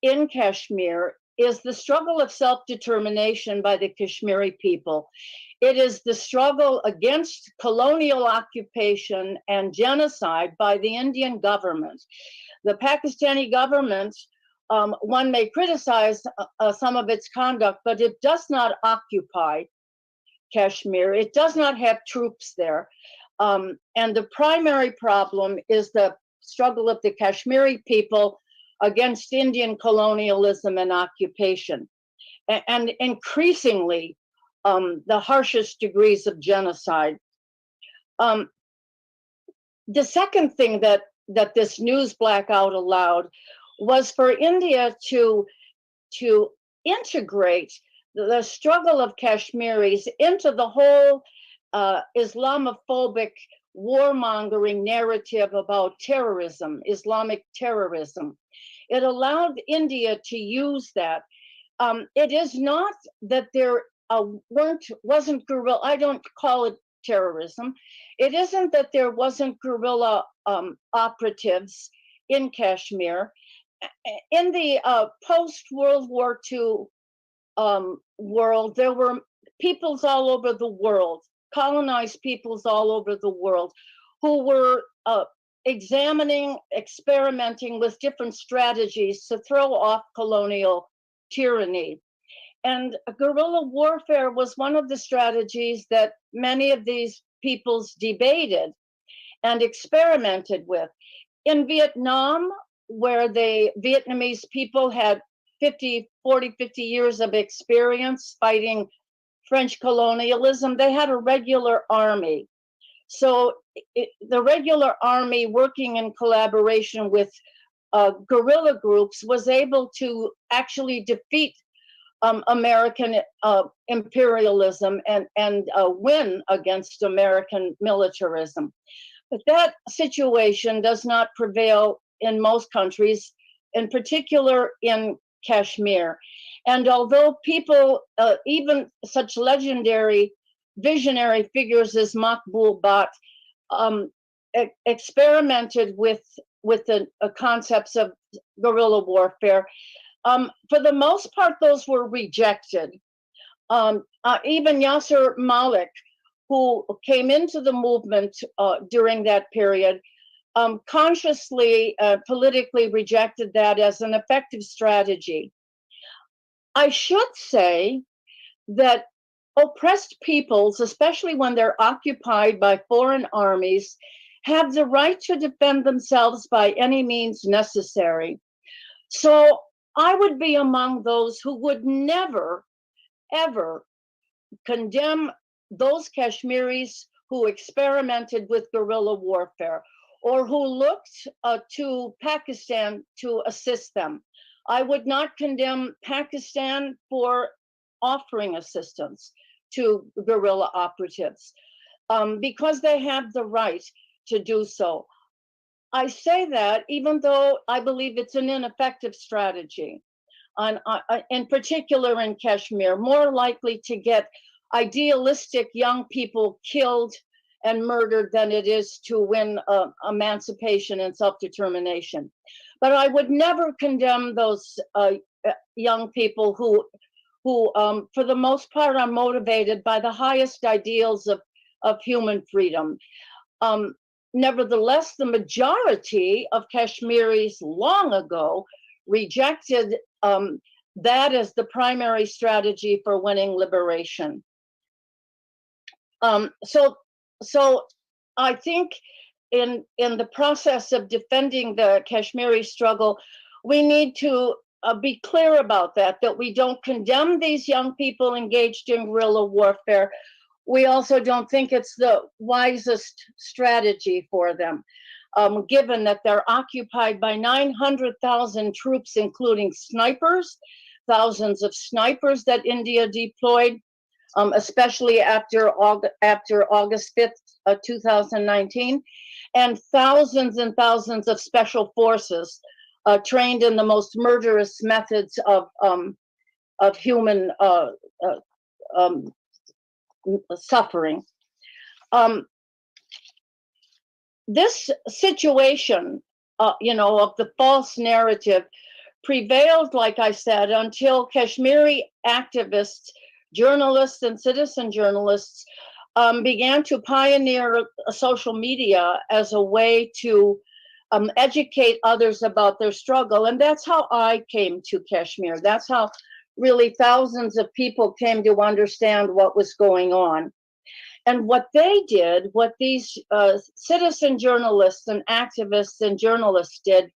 in Kashmir is the struggle of self-determination by the Kashmiri people. It is the struggle against colonial occupation and genocide by the Indian government. The Pakistani government, one may criticize some of its conduct, but it does not occupy Kashmir. It does not have troops there. And the primary problem is the struggle of the Kashmiri people against Indian colonialism and occupation, and increasingly the harshest degrees of genocide. The second thing that this news blackout allowed was for India to integrate the struggle of Kashmiris into the whole Islamophobic warmongering narrative about terrorism, Islamic terrorism. It allowed India to use that. It is not that there wasn't guerrilla, I don't call it terrorism. It isn't that there wasn't guerrilla operatives in Kashmir. In the post-World War II world, there were peoples all over the world, colonized peoples all over the world, who were experimenting with different strategies to throw off colonial tyranny. And guerrilla warfare was one of the strategies that many of these peoples debated and experimented with. In Vietnam, where the Vietnamese people had 50 years of experience fighting French colonialism, they had a regular army. So the regular army, working in collaboration with guerrilla groups, was able to actually defeat American imperialism and win against American militarism. But that situation does not prevail in most countries, in particular in Kashmir. And although people, even such legendary visionary figures as Maqbul Bhat, experimented with the concepts of guerrilla warfare, for the most part, those were rejected. Even Yasser Malik, who came into the movement during that period consciously, politically rejected that as an effective strategy. I should say that oppressed peoples, especially when they're occupied by foreign armies, have the right to defend themselves by any means necessary. So I would be among those who would never, ever condemn those Kashmiris who experimented with guerrilla warfare or who looked to Pakistan to assist them. I would not condemn Pakistan for offering assistance to guerrilla operatives because they have the right to do so. I say that even though I believe it's an ineffective strategy, in particular in Kashmir, more likely to get idealistic young people killed and murdered than it is to win emancipation and self-determination. But I would never condemn those young people who for the most part, are motivated by the highest ideals of human freedom. Nevertheless, the majority of Kashmiris long ago rejected that as the primary strategy for winning liberation. So I think in the process of defending the Kashmiri struggle, we need to be clear about that we don't condemn these young people engaged in guerrilla warfare. We also don't think it's the wisest strategy for them, given that they're occupied by 900,000 troops, including snipers, thousands of snipers that India deployed, especially after August 5th, 2019, and thousands of special forces trained in the most murderous methods of human suffering. This situation, of the false narrative prevailed, like I said, until Kashmiri activists, journalists, and citizen journalists began to pioneer social media as a way to educate others about their struggle. And that's how I came to Kashmir. That's how really thousands of people came to understand what was going on. And what they did, what these citizen journalists and activists and journalists did,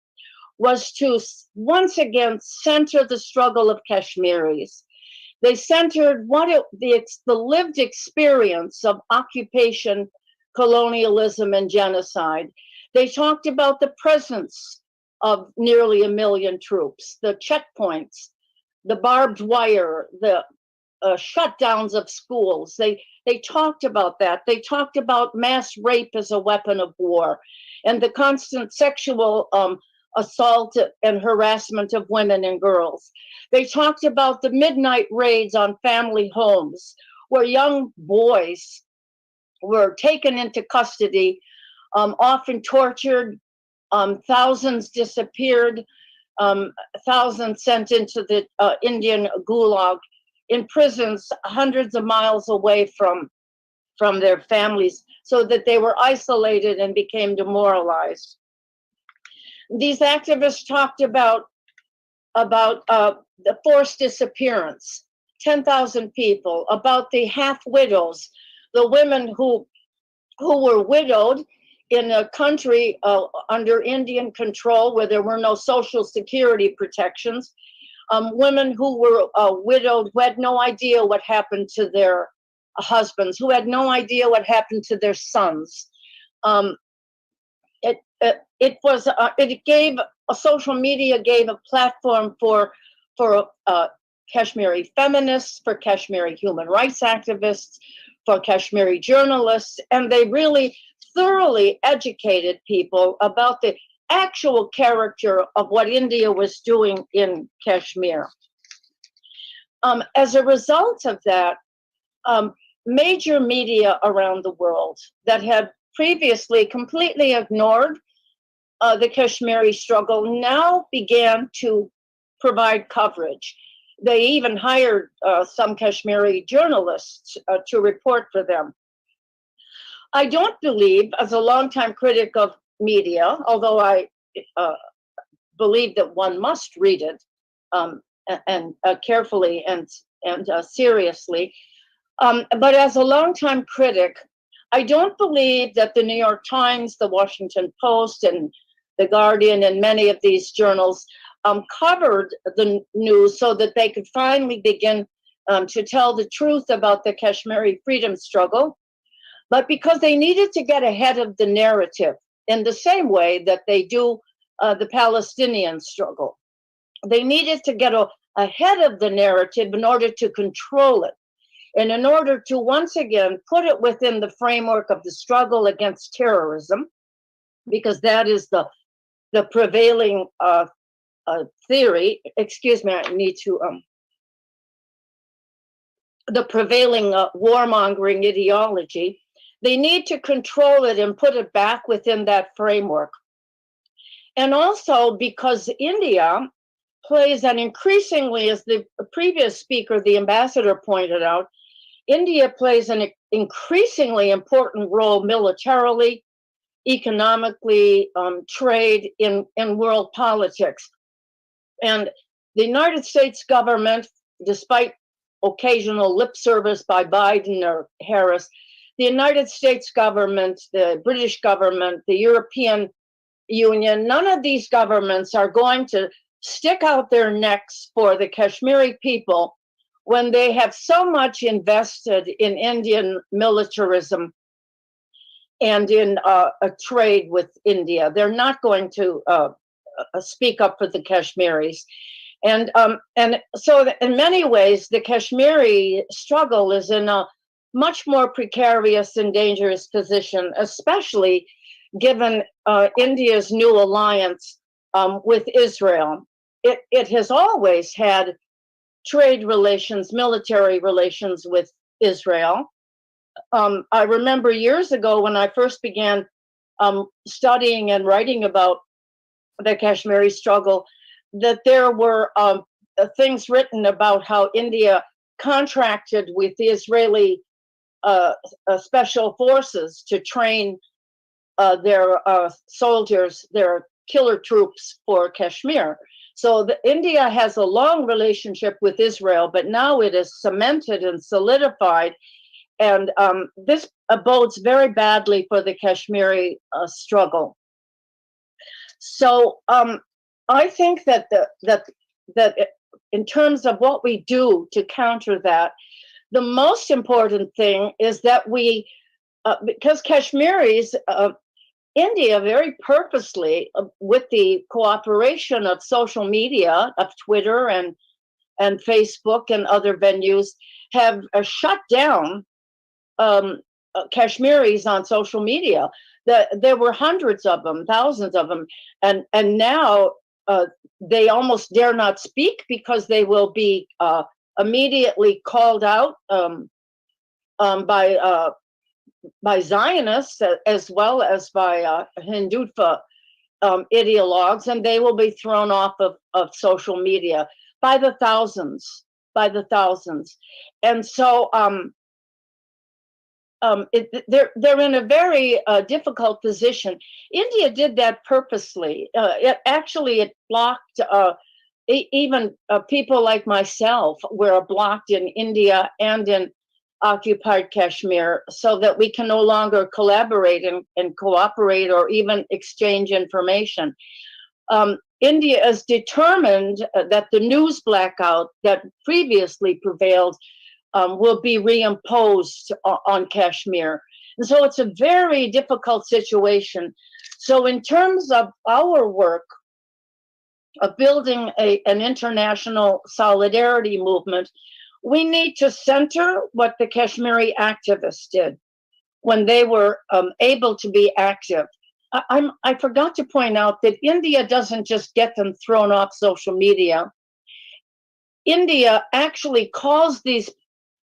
was to once again center the struggle of Kashmiris. They centered the lived experience of occupation, colonialism, and genocide. They talked about the presence of nearly 1 million troops, the checkpoints, the barbed wire, the shutdowns of schools. They talked about that. They talked about mass rape as a weapon of war and the constant sexual assault and harassment of women and girls. They talked about the midnight raids on family homes where young boys were taken into custody, often tortured, thousands disappeared, thousands sent into the Indian gulag in prisons hundreds of miles away from their families, so that they were isolated and became demoralized. These activists talked about the forced disappearance, 10,000 people, about the half-widows, the women who were widowed in a country under Indian control where there were no social security protections, women who were widowed, who had no idea what happened to their husbands, who had no idea what happened to their sons. Social media gave a platform for Kashmiri feminists, for Kashmiri human rights activists, for Kashmiri journalists, and they really thoroughly educated people about the actual character of what India was doing in Kashmir. As a result of that, major media around the world that had previously completely ignored the Kashmiri struggle now began to provide coverage. They even hired some Kashmiri journalists to report for them. I don't believe, as a longtime critic of media, although I believe that one must read it and carefully and seriously, but as a longtime critic, I don't believe that the New York Times, the Washington Post, and the Guardian, and many of these journals covered the news so that they could finally begin to tell the truth about the Kashmiri freedom struggle, but because they needed to get ahead of the narrative in the same way that they do the Palestinian struggle. They needed to get ahead of the narrative in order to control it, and in order to once again put it within the framework of the struggle against terrorism, because that is the prevailing theory. Excuse me, I need to the prevailing warmongering ideology. They need to control it and put it back within that framework. And also because India plays an increasingly, as the previous speaker, the ambassador, pointed out, India plays an increasingly important role militarily, economically, trade, in world politics. And the United States government, despite occasional lip service by Biden or Harris, the United States government, the British government, the European Union, none of these governments are going to stick out their necks for the Kashmiri people when they have so much invested in Indian militarism and in a trade with India. They're not going to speak up for the Kashmiris. And so in many ways, the Kashmiri struggle is in a much more precarious and dangerous position, especially given India's new alliance with Israel. It has always had trade relations, military relations with Israel. I remember years ago when I first began studying and writing about the Kashmiri struggle, that there were things written about how India contracted with the Israeli special forces to train their soldiers, their killer troops for Kashmir. So India has a long relationship with Israel, but now it is cemented and solidified. And this bodes very badly for the Kashmiri struggle. So I think that that in terms of what we do to counter that, the most important thing is that we, because Kashmiris, India very purposely, with the cooperation of social media, of Twitter and Facebook and other venues, have shut down Kashmiris on social media. There were hundreds of them, thousands of them, and now they almost dare not speak because they will be immediately called out by Zionists as well as by Hindutva ideologues, and they will be thrown off of social media by the thousands, and so they're in a very difficult position. India did that purposely. It blocked even people like myself were blocked in India and in occupied Kashmir, so that we can no longer collaborate and cooperate or even exchange information. India is determined that the news blackout that previously prevailed will be reimposed on Kashmir. And so it's a very difficult situation. So in terms of our work of building an international solidarity movement, we need to center what the Kashmiri activists did when they were able to be active. I forgot to point out that India doesn't just get them thrown off social media. India actually calls these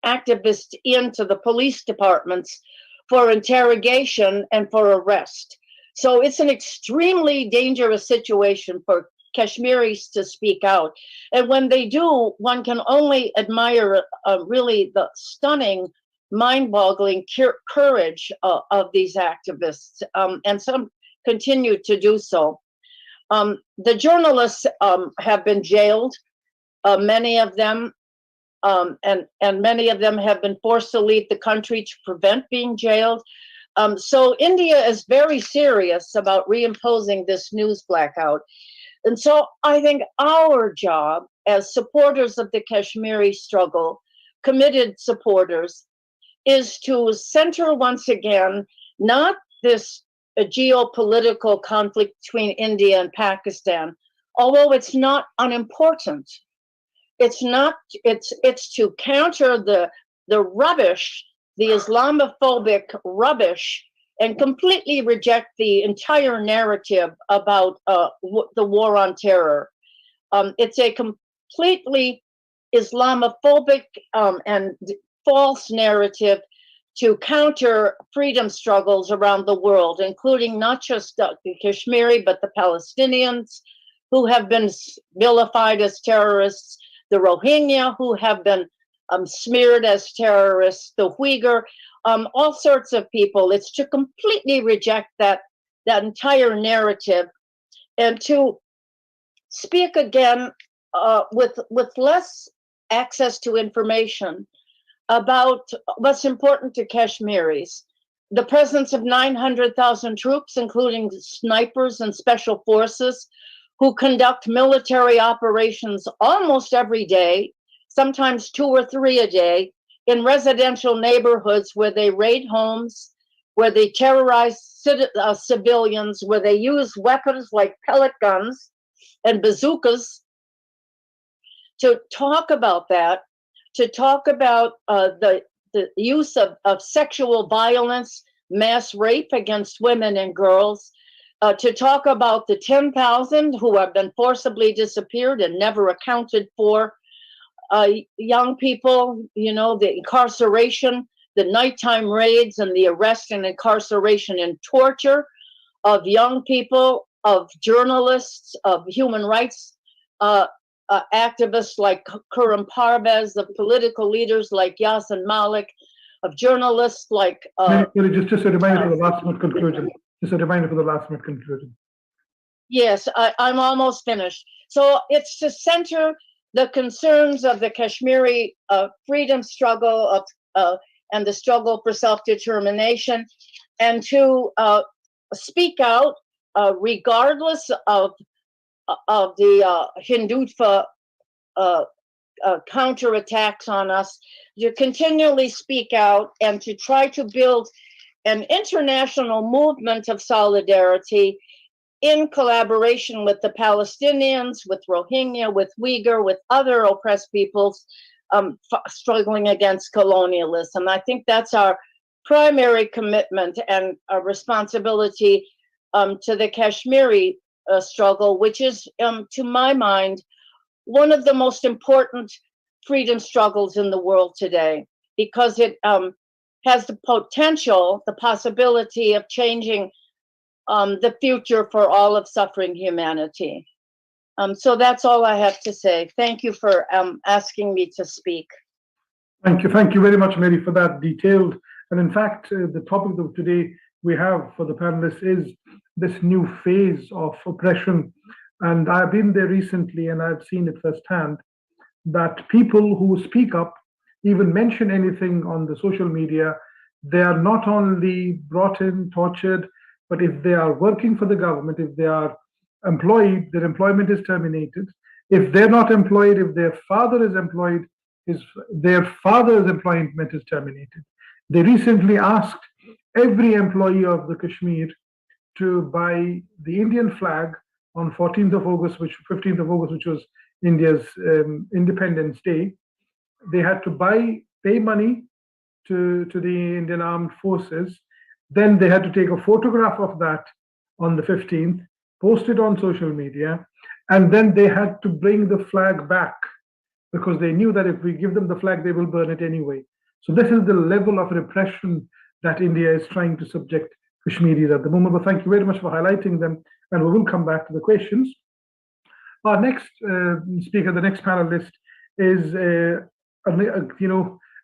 activists into the police departments for interrogation and for arrest. So it's an extremely dangerous situation for Kashmiris to speak out. And when they do, one can only admire really the stunning mind-boggling courage of these activists, and some continue to do so. The journalists have been jailed, many of them, and many of them have been forced to leave the country to prevent being jailed. So India is very serious about reimposing this news blackout. And so I think our job as supporters of the Kashmiri struggle, committed supporters, is to center once again, not this geopolitical conflict between India and Pakistan, although it's not unimportant. It's to counter the rubbish, the Islamophobic rubbish, and completely reject the entire narrative about the war on terror. It's a completely Islamophobic and false narrative to counter freedom struggles around the world, including not just the Kashmiri, but the Palestinians who have been vilified as terrorists, the Rohingya who have been smeared as terrorists, the Uyghur, all sorts of people. It's to completely reject that entire narrative and to speak again with less access to information about what's important to Kashmiris. The presence of 900,000 troops, including snipers and special forces, who conduct military operations almost every day, sometimes 2 or 3 a day, in residential neighborhoods where they raid homes, where they terrorize civilians, where they use weapons like pellet guns and bazookas. To talk about that, to talk about the use of sexual violence, mass rape against women and girls, to talk about the 10,000 who have been forcibly disappeared and never accounted for, young people, the incarceration, the nighttime raids and the arrest and incarceration and torture of young people, of journalists, of human rights activists like Khurram Parvez, of political leaders like Yasin Malik, of journalists like... just a reminder for the last minute conclusion. Just a reminder for the last minute conclusion. Yes, I'm almost finished. So it's to center the concerns of the Kashmiri freedom struggle and the struggle for self-determination, and to speak out regardless of the Hindutva counterattacks on us, to continually speak out and to try to build an international movement of solidarity in collaboration with the Palestinians, with Rohingya, with Uyghur, with other oppressed peoples struggling against colonialism. I think that's our primary commitment and a responsibility to the Kashmiri struggle, which is, to my mind, one of the most important freedom struggles in the world today, because it has the potential, the possibility of changing the future for all of suffering humanity. So that's all I have to say. Thank you for asking me to speak. Thank you very much, Mary, for that detailed. And in fact, the topic of today we have for the panelists is this new phase of oppression. And I've been there recently and I've seen it firsthand, that people who speak up, even mention anything on the social media, they are not only brought in, tortured, but if they are working for the government, if they are employed, their employment is terminated. If they're not employed, if their father is employed, their father's employment is terminated. They recently asked every employee of the Kashmir to buy the Indian flag on 14th of August, 15th of August, which was India's Independence Day. They had to pay money to the Indian Armed Forces. Then they had to take a photograph of that on the 15th, post it on social media, and then they had to bring the flag back because they knew that if we give them the flag, they will burn it anyway. So this is the level of repression that India is trying to subject Kashmiris at the moment. But thank you very much for highlighting them, and we will come back to the questions. Our next speaker, the next panelist, is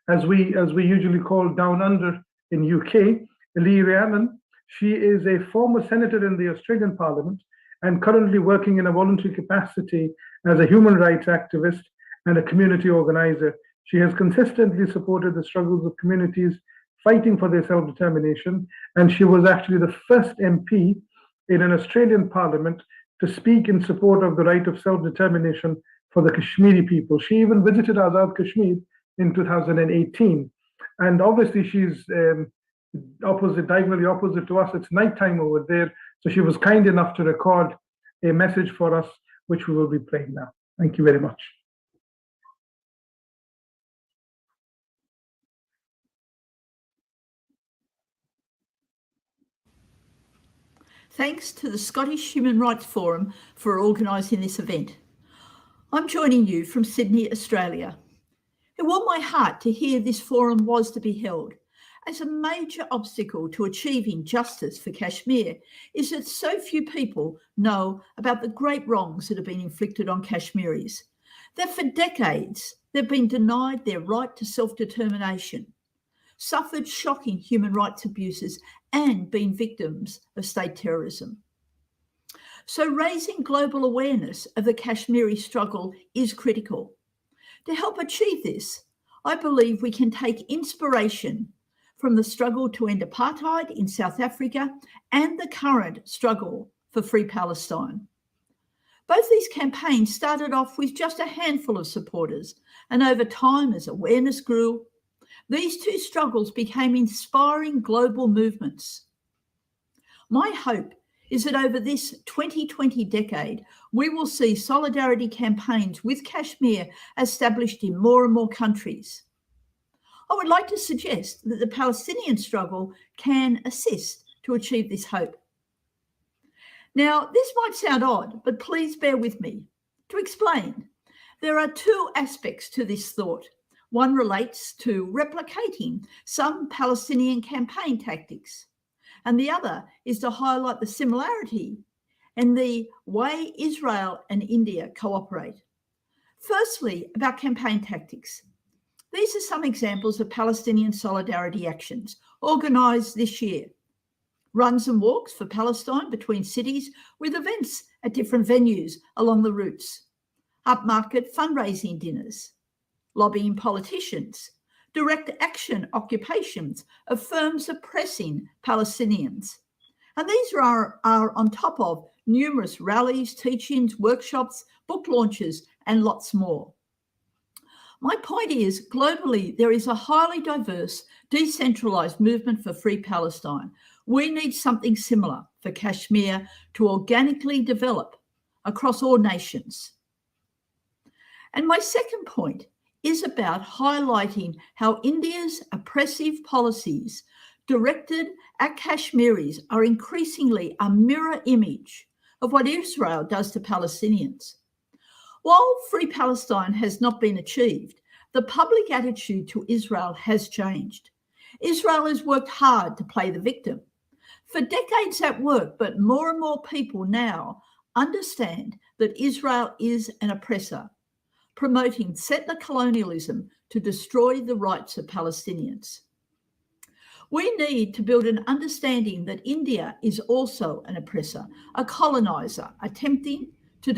as we usually call down under in UK, Lee Rhiannon. She is a former senator in the Australian Parliament and currently working in a voluntary capacity as a human rights activist and a community organizer. She has consistently supported the struggles of communities fighting for their self-determination, and she was actually the first MP in an Australian Parliament to speak in support of the right of self-determination for the Kashmiri people. She even visited Azad Kashmir in 2018. And obviously she's diagonally opposite to us. It's nighttime over there. So she was kind enough to record a message for us, which we will be playing now. Thank you very much. Thanks to the Scottish Human Rights Forum for organising this event. I'm joining you from Sydney, Australia. It warmed my heart to hear this forum was to be held, as a major obstacle to achieving justice for Kashmir is that so few people know about the great wrongs that have been inflicted on Kashmiris, that for decades they've been denied their right to self-determination, suffered shocking human rights abuses and been victims of state terrorism. So raising global awareness of the Kashmiri struggle is critical. To help achieve this, I believe we can take inspiration from the struggle to end apartheid in South Africa and the current struggle for free Palestine. Both these campaigns started off with just a handful of supporters, and over time, as awareness grew, these two struggles became inspiring global movements. My hope is that over this 2020 decade, we will see solidarity campaigns with Kashmir established in more and more countries. I would like to suggest that the Palestinian struggle can assist to achieve this hope. Now, this might sound odd, but please bear with me. To explain, there are two aspects to this thought. One relates to replicating some Palestinian campaign tactics, and the other is to highlight the similarity in the way Israel and India cooperate. Firstly, about campaign tactics. These are some examples of Palestinian solidarity actions organised this year. Runs and walks for Palestine between cities with events at different venues along the routes. Upmarket fundraising dinners. Lobbying politicians. Direct action occupations of firms oppressing Palestinians. And these are on top of numerous rallies, teach-ins, workshops, book launches, and lots more. My point is, globally, there is a highly diverse, decentralised movement for free Palestine. We need something similar for Kashmir to organically develop across all nations. And my second point is about highlighting how India's oppressive policies directed at Kashmiris are increasingly a mirror image of what Israel does to Palestinians. While free Palestine has not been achieved, the public attitude to Israel has changed. Israel has worked hard to play the victim. For decades that worked, but more and more people now understand that Israel is an oppressor, promoting settler colonialism to destroy the rights of Palestinians. We need to build an understanding that India is also an oppressor, a colonizer, attempting to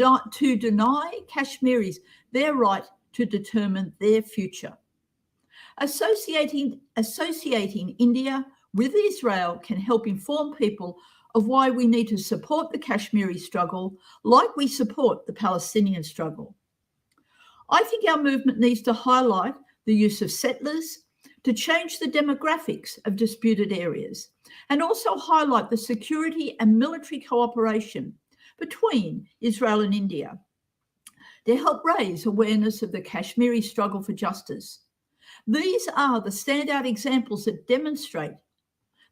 deny Kashmiris their right to determine their future. Associating India with Israel can help inform people of why we need to support the Kashmiri struggle like we support the Palestinian struggle. I think our movement needs to highlight the use of settlers to change the demographics of disputed areas, and also highlight the security and military cooperation between Israel and India to help raise awareness of the Kashmiri struggle for justice. These are the standout examples that demonstrate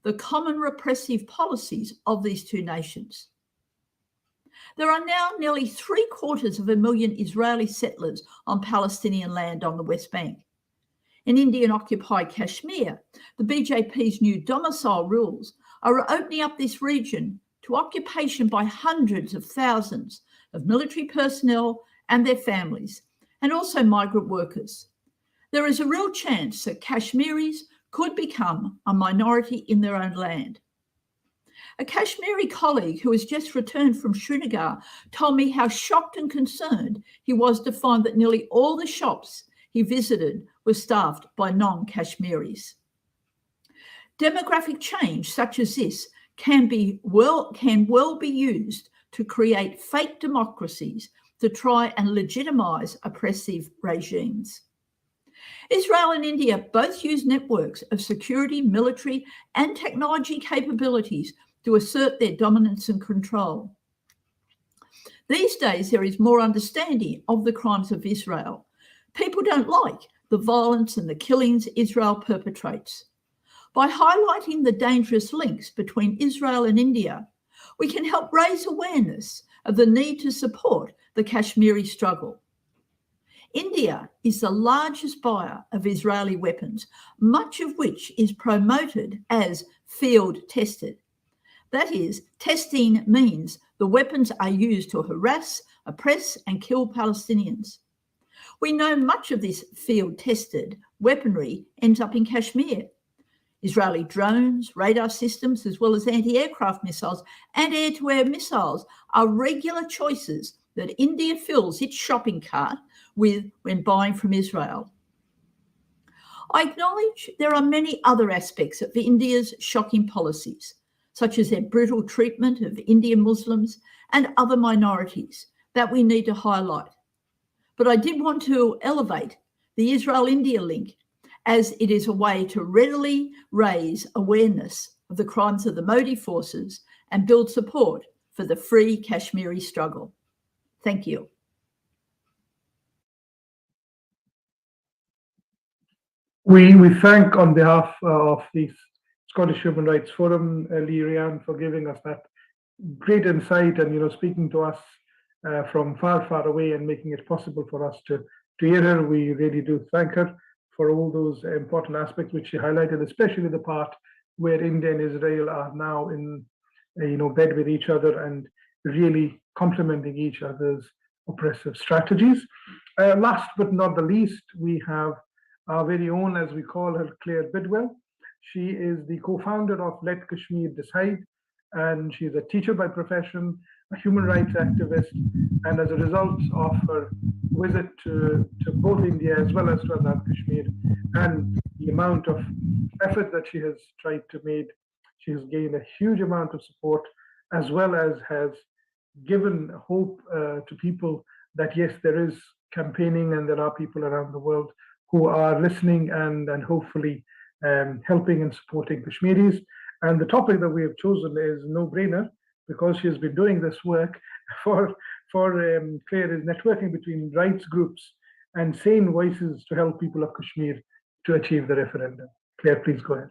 the common repressive policies of these two nations. There are now nearly 750,000 Israeli settlers on Palestinian land on the West Bank. In Indian-occupied Kashmir, the BJP's new domicile rules are opening up this region to occupation by hundreds of thousands of military personnel and their families, and also migrant workers. there is a real chance that Kashmiris could become a minority in their own land. A Kashmiri colleague who has just returned from Srinagar told me how shocked and concerned he was to find that nearly all the shops he visited were staffed by non-Kashmiris. Demographic change such as this can well be used to create fake democracies to try and legitimize oppressive regimes. Israel and India both use networks of security, military, and technology capabilities to assert their dominance and control. These days, there is more understanding of the crimes of Israel. People don't like the violence and the killings Israel perpetrates. By highlighting the dangerous links between Israel and India, we can help raise awareness of the need to support the Kashmiri struggle. India is the largest buyer of Israeli weapons, much of which is promoted as field tested. That is, testing means the weapons are used to harass, oppress, and kill Palestinians. We know much of this field tested weaponry ends up in Kashmir. Israeli drones, radar systems, as well as anti-aircraft missiles and air-to-air missiles are regular choices that India fills its shopping cart with when buying from Israel. I acknowledge there are many other aspects of India's shocking policies, such as their brutal treatment of Indian Muslims and other minorities that we need to highlight. But I did want to elevate the Israel-India link as it is a way to readily raise awareness of the crimes of the Modi forces and build support for the free Kashmiri struggle. Thank you. We thank on behalf of the Scottish Human Rights Forum, Leanne, for giving us that great insight and speaking to us from far, far away and making it possible for us to hear her. We really do thank her for all those important aspects which she highlighted, especially the part where India and Israel are now in bed with each other and really complementing each other's oppressive strategies. Last but not the least, we have our very own, as we call her, Claire Bidwell. She is the co-founder of Let Kashmir Decide, and she's a teacher by profession, a human rights activist, and as a result of her visit to both India as well as to Azad Kashmir and the amount of effort that she has tried to make, she has gained a huge amount of support, as well as has given hope to people that yes, there is campaigning and there are people around the world who are listening and hopefully helping and supporting Kashmiris. And the topic that we have chosen is no-brainer because she has been doing this work for Claire, is networking between rights groups and sane voices to help people of Kashmir to achieve the referendum. Claire, please go ahead.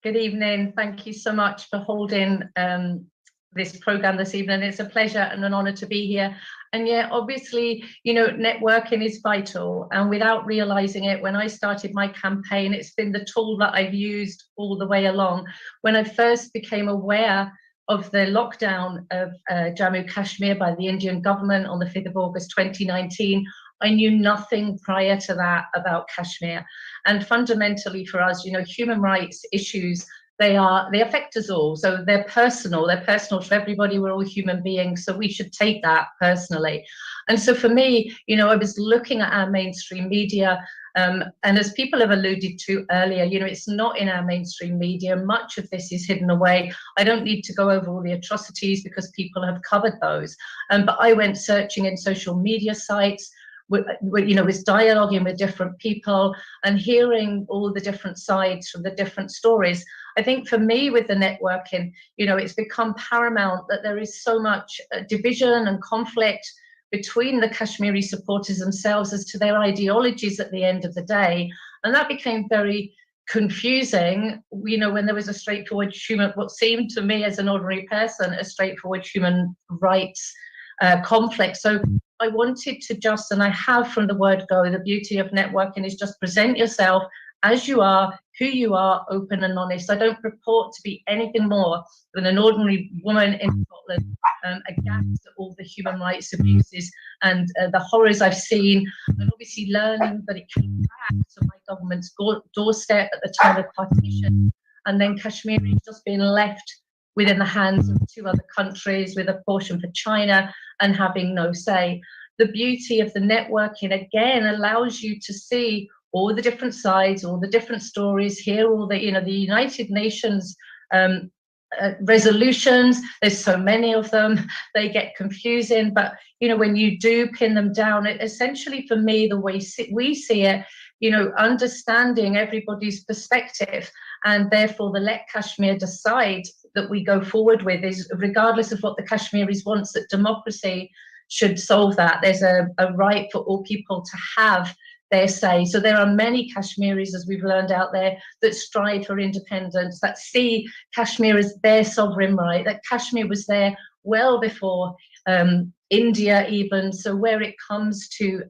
Good evening. Thank you so much for holding this program this evening. It's a pleasure and an honor to be here. And yeah, obviously, networking is vital. And without realizing it, when I started my campaign, it's been the tool that I've used all the way along. When I first became aware of the lockdown of Jammu Kashmir by the Indian government on the 5th of August 2019, I knew nothing prior to that about Kashmir. And fundamentally for us, human rights issues, they affect us all. So they're personal to everybody. We're all human beings. So we should take that personally. And so for me, I was looking at our mainstream media, and as people have alluded to earlier, it's not in our mainstream media. Much of this is hidden away. I don't need to go over all the atrocities because people have covered those. But I went searching in social media sites, with dialoguing with different people and hearing all the different sides from the different stories. I think for me with the networking, it's become paramount that there is so much division and conflict between the Kashmiri supporters themselves as to their ideologies at the end of the day. And that became very confusing, when there was a straightforward what seemed to me as an ordinary person, a straightforward human rights conflict. So I wanted to just, and I have from the word go, the beauty of networking is just present yourself as you are, who you are, open and honest. I don't purport to be anything more than an ordinary woman in Scotland, aghast at all the human rights abuses and the horrors I've seen, and obviously learning that it came back to my government's doorstep at the time of partition, and then Kashmir is just being left within the hands of 2 other countries with a portion for China and having no say. The beauty of the networking, again, allows you to see all the different sides, all the different stories, hear all the, the United Nations resolutions. There's so many of them, they get confusing, but when you do pin them down, it essentially, for me, the way we see it, understanding everybody's perspective, and therefore the Let Kashmir Decide that we go forward with is, regardless of what the Kashmiris want, that democracy should solve that. There's a right for all people to have their say. So there are many Kashmiris, as we've learned out there, that strive for independence, that see Kashmir as their sovereign right, that Kashmir was there well before India even. So where it comes to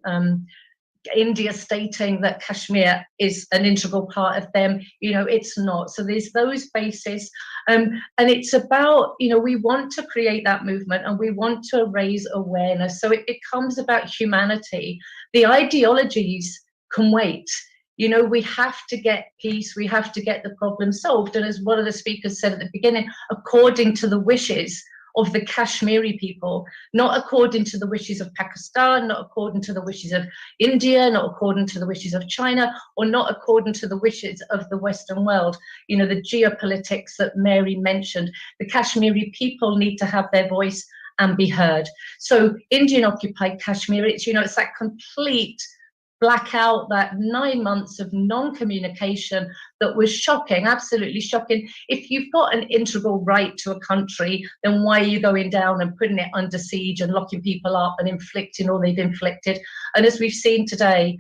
India stating that Kashmir is an integral part of them, it's not. So there's those bases, and it's about, we want to create that movement and we want to raise awareness. So it becomes about humanity. The ideologies can wait. We have to get peace, we have to get the problem solved. And as one of the speakers said at the beginning, according to the wishes of the Kashmiri people, not according to the wishes of Pakistan, not according to the wishes of India, not according to the wishes of China, or not according to the wishes of the Western world. The geopolitics that Mary mentioned, the Kashmiri people need to have their voice and be heard. So Indian occupied Kashmir, it's that complete blackout, that 9 months of non-communication that was shocking, absolutely shocking. If you've got an integral right to a country, then why are you going down and putting it under siege and locking people up and inflicting all they've inflicted? And as we've seen today,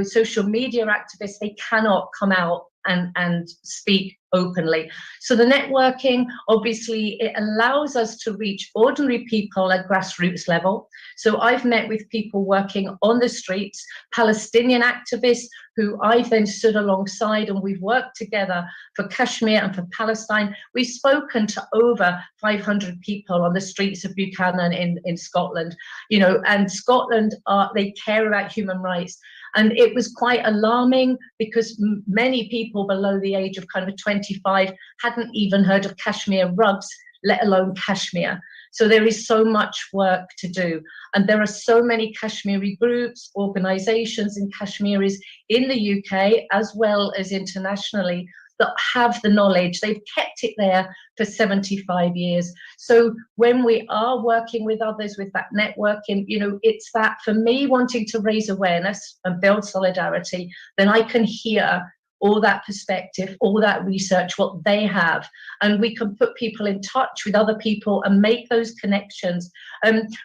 social media activists, they cannot come out and speak openly. So the networking, obviously, it allows us to reach ordinary people at grassroots level. So I've met with people working on the streets, Palestinian activists who I've then stood alongside, and we've worked together for Kashmir and for Palestine. We've spoken to over 500 people on the streets of Buchanan in Scotland, and Scotland, they care about human rights. And it was quite alarming because many people below the age of kind of 25 hadn't even heard of Kashmir rugs, let alone Kashmir. So there is so much work to do. And there are so many Kashmiri groups, organizations and Kashmiris in the UK, as well as internationally, that have the knowledge. They've kept it there for 75 years. So when we are working with others with that networking, it's that, for me, wanting to raise awareness and build solidarity, then I can hear all that perspective, all that research, what they have, and we can put people in touch with other people and make those connections.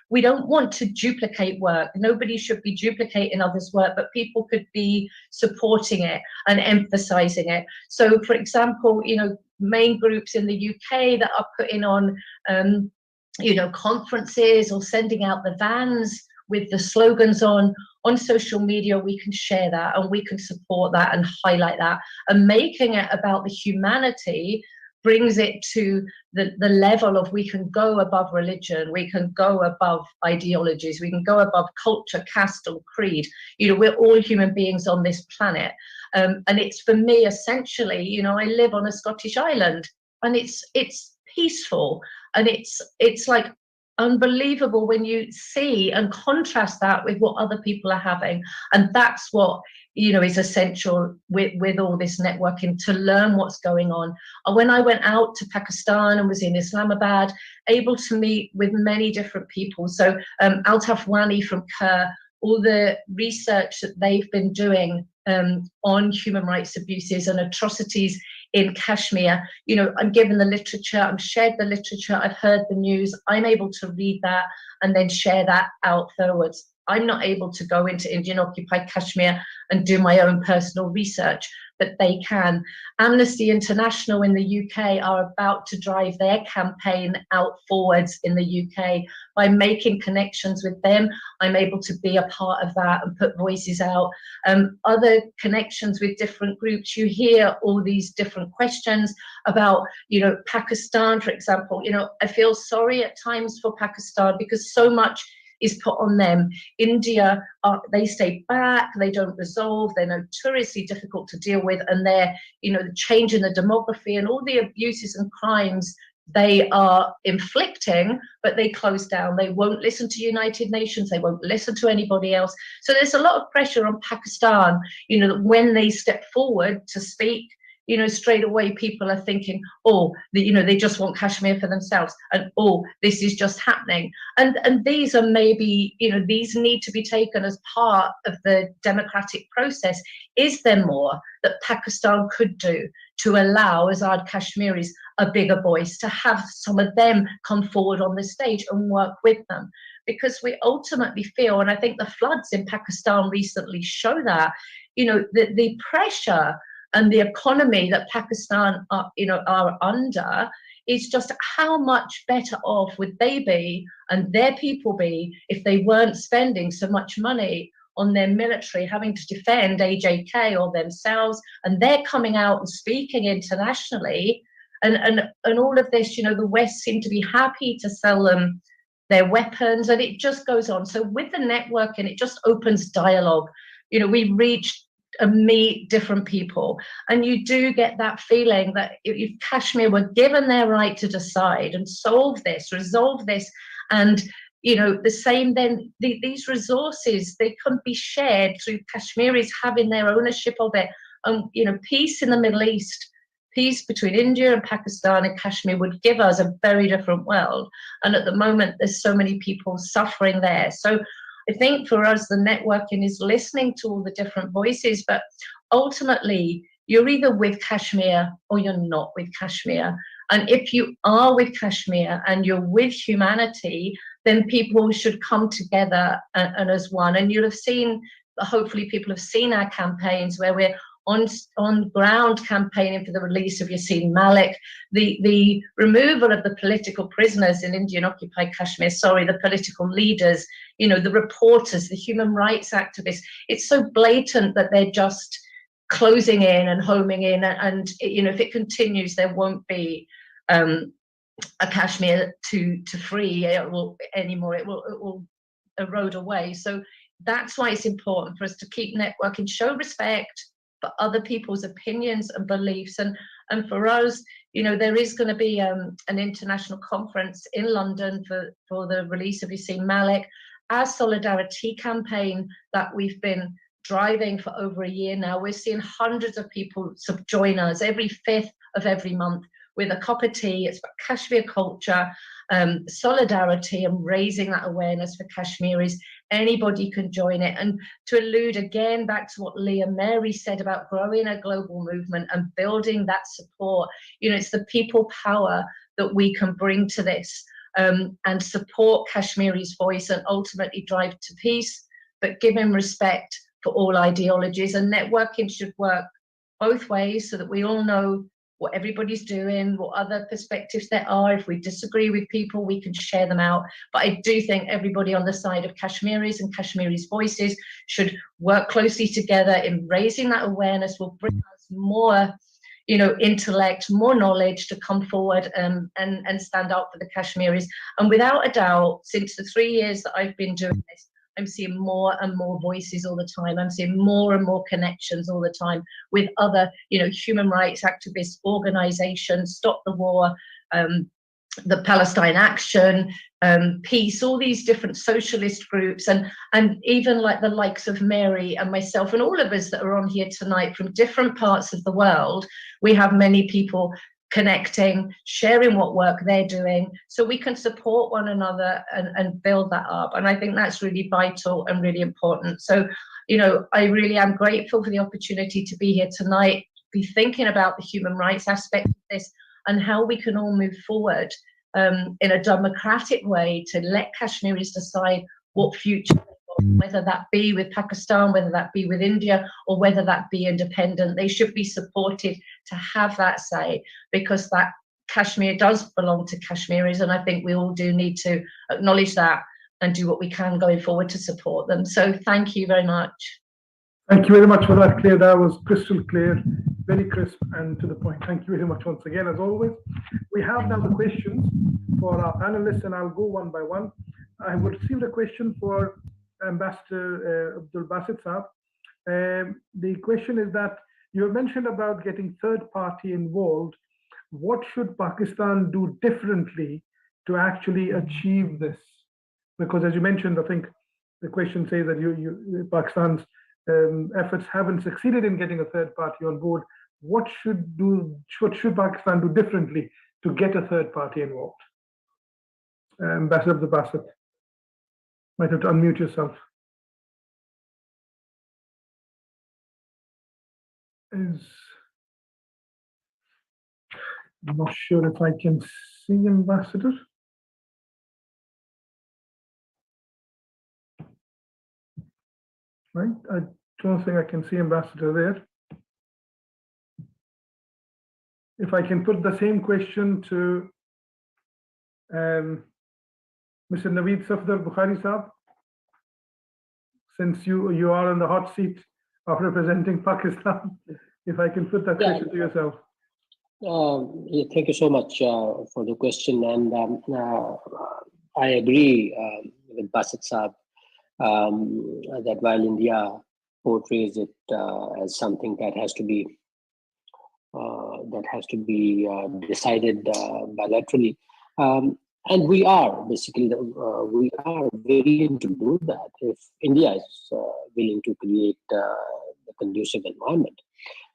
We don't want to duplicate work. Nobody should be duplicating others' work, but people could be supporting it and emphasizing it. So, for example, main groups in the UK that are putting on, conferences or sending out the vans with the slogans on social media, we can share that and we can support that and highlight that. And making it about the humanity brings it to the level of, we can go above religion, we can go above ideologies, we can go above culture, caste or creed. We're all human beings on this planet. And it's, for me, essentially, I live on a Scottish island, and it's peaceful, and it's like unbelievable when you see and contrast that with what other people are having. And that's what is essential with all this networking, to learn what's going on. When I went out to Pakistan and was in Islamabad, able to meet with many different people. So Altaf Wani from Kerr, all the research that they've been doing on human rights abuses and atrocities in Kashmir, I'm given the literature, I'm shared the literature, I've heard the news, I'm able to read that and then share that out forwards. I'm not able to go into Indian occupied Kashmir and do my own personal research, that they can. Amnesty International in the UK are about to drive their campaign out forwards in the UK. By making connections with them, I'm able to be a part of that and put voices out. Other connections with different groups, you hear all these different questions about, Pakistan, for example. I feel sorry at times for Pakistan because so much is put on them. India, they stay back, they don't resolve, they're notoriously difficult to deal with, and they're, the change in the demography and all the abuses and crimes they are inflicting, but they close down. They won't listen to United Nations, they won't listen to anybody else. So there's a lot of pressure on Pakistan, that when they step forward to speak, straight away people are thinking, they just want Kashmir for themselves, and this is just happening. And these are maybe, these need to be taken as part of the democratic process. Is there more that Pakistan could do to allow Azad Kashmiris a bigger voice, to have some of them come forward on the stage and work with them? Because we ultimately feel, and I think the floods in Pakistan recently show that, the pressure and the economy that Pakistan are under is just how much better off would they be and their people be if they weren't spending so much money on their military having to defend AJK or themselves, and they're coming out and speaking internationally, and all of this, the West seem to be happy to sell them their weapons, and it just goes on. So with the networking, it just opens dialogue. We reach and meet different people, and you do get that feeling that if Kashmir were given their right to decide and resolve this, and the same, then these resources, they can be shared through Kashmiris having their ownership of it. Peace in the Middle East, peace between India and Pakistan and Kashmir would give us a very different world, and at the moment there's so many people suffering there. So I think for us, the networking is listening to all the different voices, but ultimately, you're either with Kashmir or you're not with Kashmir. And if you are with Kashmir and you're with humanity, then people should come together and as one. And you'll have seen, hopefully people have seen our campaigns where we're on ground campaigning for the release of Yasin Malik, the removal of the political prisoners in Indian occupied Kashmir, the political leaders, the reporters, the human rights activists. It's so blatant that they're just closing in and homing in, and if it continues, there won't be a Kashmir to free anymore. It will erode away. So that's why it's important for us to keep networking, show respect for other people's opinions and beliefs. And for us, there is going to be an international conference in London for the release of Yasin Malik. Our solidarity campaign that we've been driving for over a year now, we're seeing hundreds of people join us every 5th of every month with a cup of tea. It's about Kashmir culture, solidarity, and raising that awareness for Kashmiris. Anybody can join it. And to allude again back to what Leah Mary said about growing a global movement and building that support, it's the people power that we can bring to this, and support Kashmiri's voice and ultimately drive to peace, but giving respect for all ideologies. And networking should work both ways so that we all know what everybody's doing, what other perspectives there are. If we disagree with people, we can share them out. But I do think everybody on the side of Kashmiris and Kashmiris' voices should work closely together in raising that awareness. Will bring us more, intellect, more knowledge to come forward and stand up for the Kashmiris. And without a doubt, since the 3 years that I've been doing this, I'm seeing more and more voices all the time. I'm seeing more and more connections all the time with other, human rights activists, organizations, Stop the War, the Palestine Action, Peace, all these different socialist groups, and even like the likes of Mary and myself and all of us that are on here tonight from different parts of the world. We have many people connecting, sharing what work they're doing, so we can support one another and build that up. And I think that's really vital and really important. So, I really am grateful for the opportunity to be here tonight, be thinking about the human rights aspect of this and how we can all move forward in a democratic way to let Kashmiris decide what future they want. whether that be with Pakistan, whether that be with India, or whether that be independent. They should be supported to have that say, because that Kashmir does belong to Kashmiris, and I think we all do need to acknowledge that and do what we can going forward to support them. So thank you very much. Thank you very much for that, Claire. That was crystal clear, very crisp and to the point. Thank you very much once again, as always. We have now the questions for our panelists, and I'll go one by one. I would received a question for Ambassador Abdul Basit Saab. The question is that you mentioned about getting third party involved. What should Pakistan do differently to actually achieve this? Because as you mentioned, I think the question says that Pakistan's efforts haven't succeeded in getting a third party on board. What should Pakistan do differently to get a third party involved? Ambassador Abdul Basit, might have to unmute yourself. I'm not sure if I can see Ambassador. Right, I don't think I can see Ambassador there. If I can put the same question to Mr. Naveed Safdar Bukhari Saab, since you are on the hot seat of representing Pakistan, if I can put that question to yourself. Yeah, thank you so much for the question, and I agree with Basit Saab that while India portrays it as something that has to be decided bilaterally, and we are basically we are willing to do that if India is willing to create the conducive environment.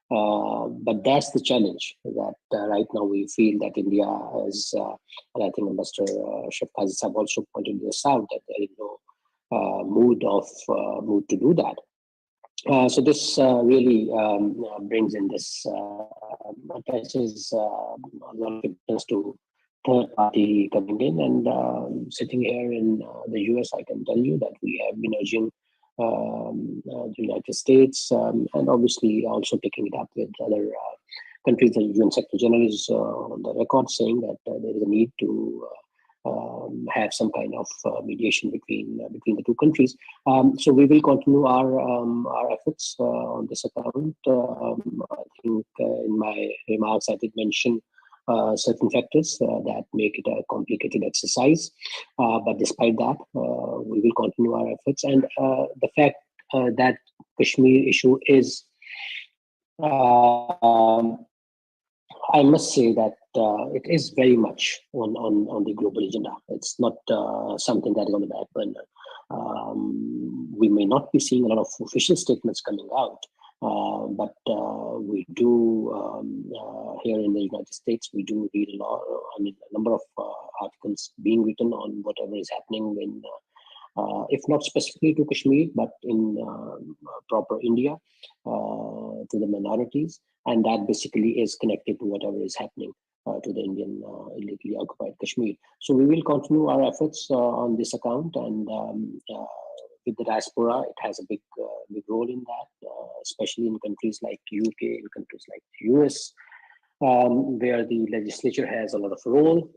But that's the challenge that right now we feel that India is, and I think Ambassador Shafqazi Saab also pointed this out, that there is no mood to do that. So this really brings in this attaches a lot of importance to third party coming in, and sitting here in the US, I can tell you that we have been urging the United States, and obviously also picking it up with other countries. The UN Secretary General is on the record saying that there is a need to have some kind of mediation between the two countries. So we will continue our efforts on this account. I think in my remarks I did mention certain factors that make it a complicated exercise, but despite that, we will continue our efforts. And the fact that Kashmir issue is, I must say that it is very much on the global agenda. It's not something that is on the back burner. We may not be seeing a lot of official statements coming out, but we do here in the United States, we do read a lot. I mean, a number of articles being written on whatever is happening in, if not specifically to Kashmir, but in proper India, to the minorities, and that basically is connected to whatever is happening to the Indian illegally occupied Kashmir. So we will continue our efforts on this account, and with the diaspora, it has a big role in that, especially in countries like UK, in countries like the US, where the legislature has a lot of role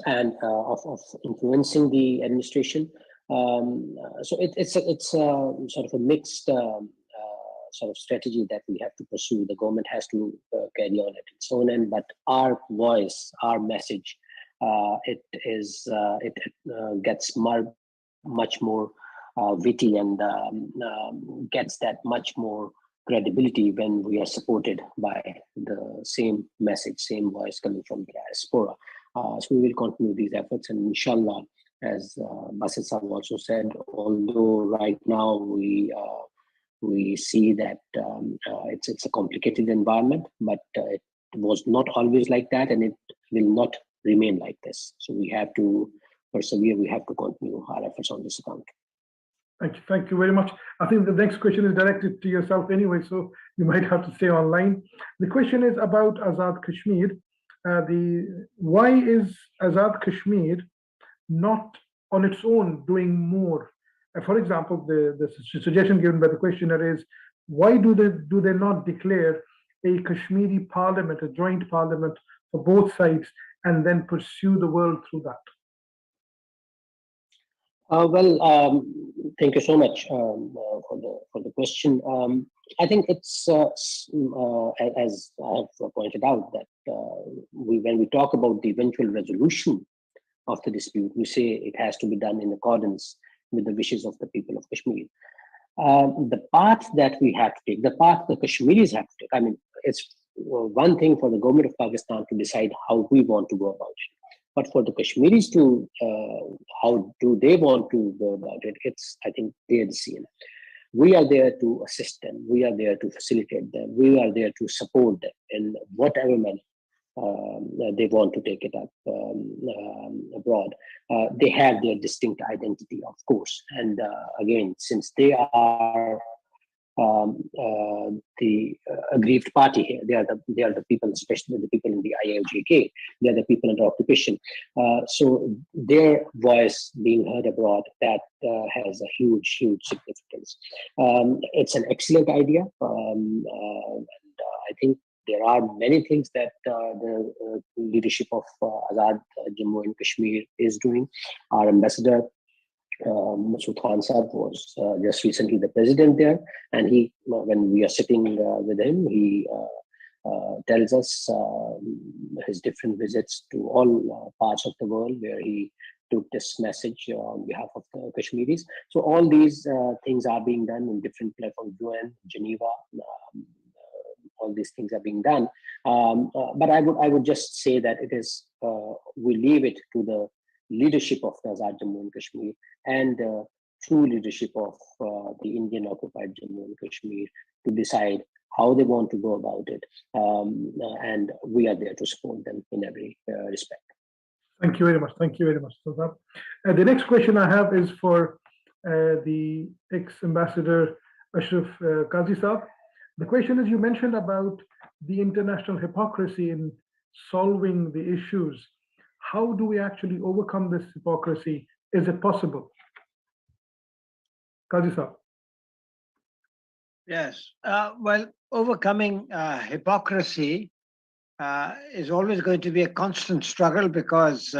and of influencing the administration. So it's a sort of a mixed sort of strategy that we have to pursue. The government has to carry on at its own end, but our voice, our message, it gets much more witty and gets that much more credibility when we are supported by the same message, same voice coming from the diaspora. So we will continue these efforts, and inshallah, as Basit Saab also said, although right now we see that it's a complicated environment, but it was not always like that, and it will not remain like this. So we have to persevere, we have to continue our efforts on this account. Thank you very much. I think the next question is directed to yourself anyway, so you might have to stay online. The question is about Azad Kashmir. Why is Azad Kashmir not on its own doing more For example, the suggestion given by the questioner is, why do they not declare a Kashmiri parliament, a joint parliament for both sides, and then pursue the world through that? Thank you so much for the question. I think it's as I have pointed out that when we talk about the eventual resolution of the dispute, we say it has to be done in accordance with the wishes of the people of Kashmir. The path that we have to take, the path the Kashmiris have to take. I mean, it's one thing for the government of Pakistan to decide how we want to go about it. But for the Kashmiris to, how do they want to go about it? It's, I think, their decision. We are there to assist them. We are there to facilitate them. We are there to support them in whatever manner they want to take it up abroad. They have their distinct identity, of course. And again, since they are the aggrieved party here. They are the people, especially the people in the ILJK. They are the people under occupation. So their voice being heard abroad, that has a huge significance. It's an excellent idea, and I think there are many things that the leadership of Azad Jammu and Kashmir is doing. Our ambassador Masood Khan Saab was just recently the president there, and he, when we are sitting with him, he tells us his different visits to all parts of the world where he took this message on behalf of the Kashmiris. So all these things are being done in different platforms, UN, Geneva. All these things are being done, but I would just say that it is we leave it to the leadership of the Azad Jammu and Kashmir and true leadership of the Indian occupied Jammu and Kashmir to decide how they want to go about it, and we are there to support them in every respect. Thank you very much. Thank you very much, Sultan. The next question I have is for the ex-ambassador Ashraf Qazi Saab. The question is, you mentioned about the international hypocrisy in solving the issues. How do we actually overcome this hypocrisy? Is it possible? Qazi Saab. Yes. Well, overcoming hypocrisy is always going to be a constant struggle, because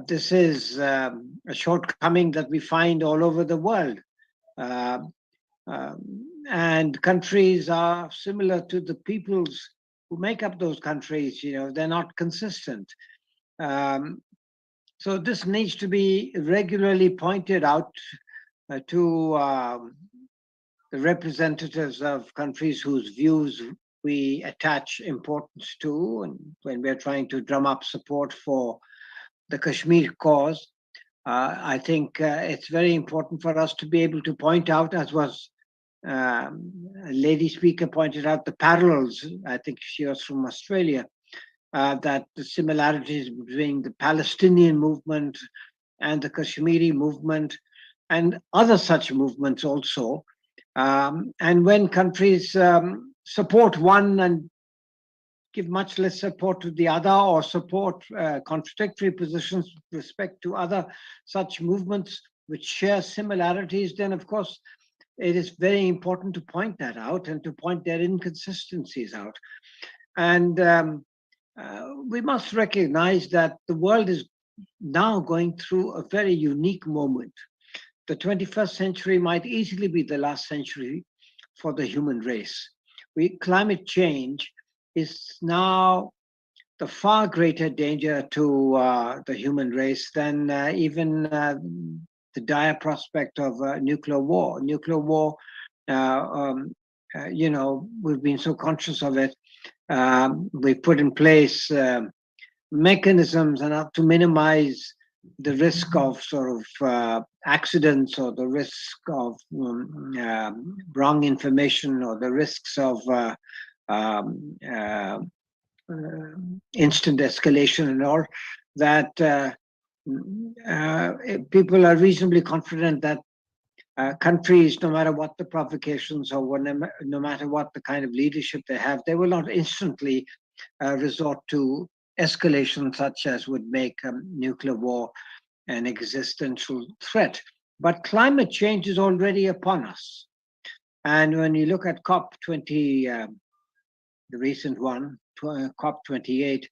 this is a shortcoming that we find all over the world. And countries are similar to the peoples who make up those countries. You know, they're not consistent. So this needs to be regularly pointed out to the representatives of countries whose views we attach importance to, and when we're trying to drum up support for the Kashmir cause. I think it's very important for us to be able to point out, as was a lady speaker pointed out, the parallels. I think she was from Australia, that the similarities between the Palestinian movement and the Kashmiri movement and other such movements also. And when countries support one and give much less support to the other, or support contradictory positions with respect to other such movements which share similarities, then of course it is very important to point that out and to point their inconsistencies out. And we must recognize that the world is now going through a very unique moment. The 21st century might easily be the last century for the human race. Climate change is now the far greater danger to the human race than even the dire prospect of nuclear war. Nuclear war, you know, we've been so conscious of it. We've put in place mechanisms enough to minimize the risk of sort of accidents, or the risk of wrong information, or the risks of instant escalation and all, that people are reasonably confident that countries, no matter what the provocations or no matter what the kind of leadership they have, they will not instantly resort to escalation such as would make nuclear war an existential threat. But climate change is already upon us. And when you look at COP20, the recent one, COP28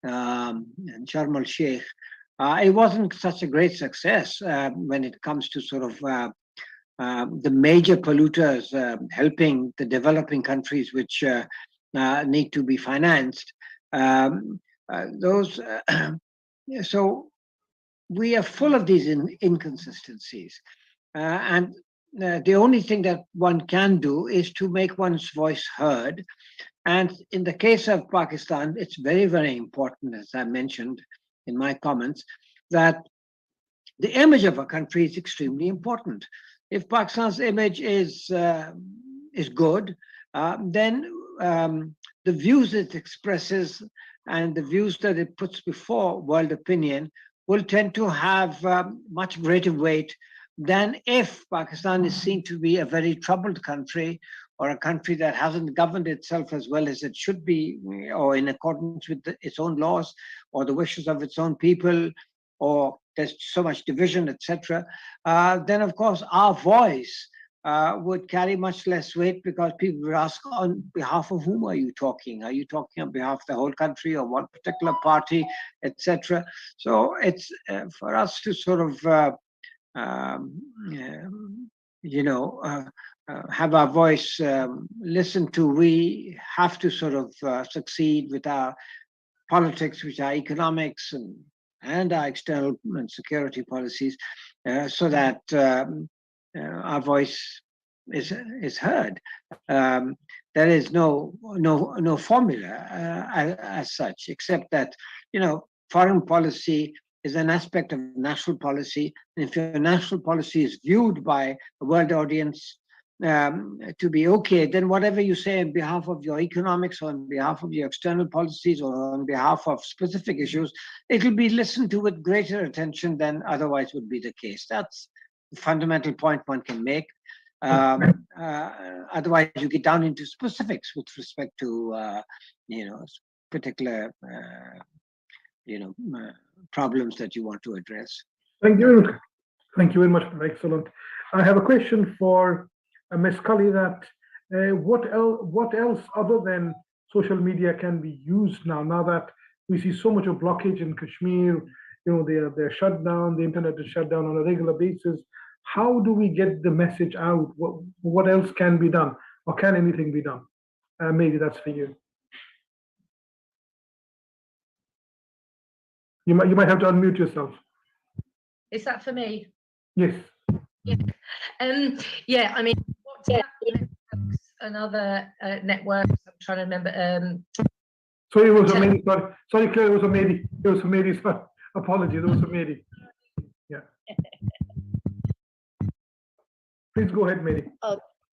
in Sharm el Sheikh, it wasn't such a great success when it comes to sort of the major polluters helping the developing countries which need to be financed. So we are full of these inconsistencies. And the only thing that one can do is to make one's voice heard. And in the case of Pakistan, it's very, very important, as I mentioned in my comments, that the image of a country is extremely important. If Pakistan's image is good, then the views it expresses and the views that it puts before world opinion will tend to have much greater weight than if Pakistan is seen to be a very troubled country, or a country that hasn't governed itself as well as it should be, or in accordance with its own laws, or the wishes of its own people, or there's so much division, etc. Then of course our voice would carry much less weight, because people would ask, on behalf of whom are you talking? Are you talking on behalf of the whole country or one particular party, etc.? So it's for us to sort of have our voice listened to. We have to sort of succeed with our politics, which are economics and our external and security policies, so that our voice is heard. There is no formula as such, except that foreign policy is an aspect of national policy. And if your national policy is viewed by a world audience to be okay, then whatever you say on behalf of your economics, or on behalf of your external policies, or on behalf of specific issues, it will be listened to with greater attention than otherwise would be the case. That's the fundamental point one can make. Otherwise, you get down into specifics with respect to particular problems that you want to address. Thank you. Thank you very much. Excellent. I have a question for Ms. Cully, that what else other than social media can be used now that we see so much of blockage in Kashmir? They're shut down, the internet is shut down on a regular basis. How do we get the message out? What else can be done, or can anything be done? Maybe that's for you. You might have to unmute yourself. Is that for me? Yes. Yeah. I mean, WhatsApp networks and other networks. I'm trying to remember. Sorry, it was a Mary. Sorry, Claire. It was a Mary. It was a Mary. Apologies. It was a Mary. Yeah. Please go ahead, Mary.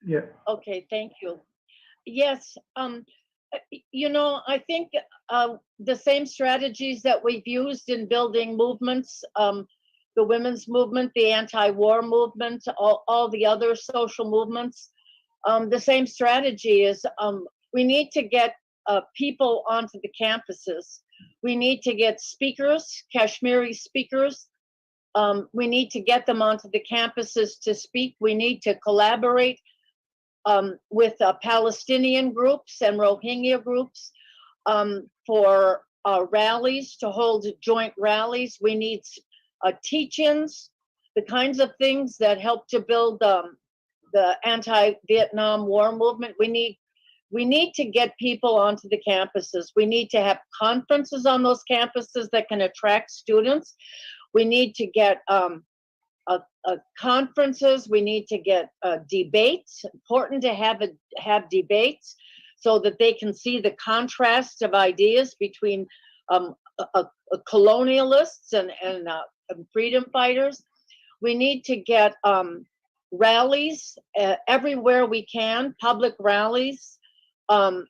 Yeah. Okay. Thank you. Yes. I think the same strategies that we've used in building movements, the women's movement, the anti-war movement, all the other social movements, the same strategy is we need to get people onto the campuses. We need to get speakers, Kashmiri speakers. We need to get them onto the campuses to speak. We need to collaborate with Palestinian groups and Rohingya groups for rallies, to hold joint rallies. We need teach-ins, the kinds of things that help to build the anti-Vietnam War movement. We need to get people onto the campuses. We need to have conferences on those campuses that can attract students. We need to get conferences. We need to get debates. Important to have debates so that they can see the contrast of ideas between colonialists and freedom fighters. We need to get rallies everywhere we can, public rallies, at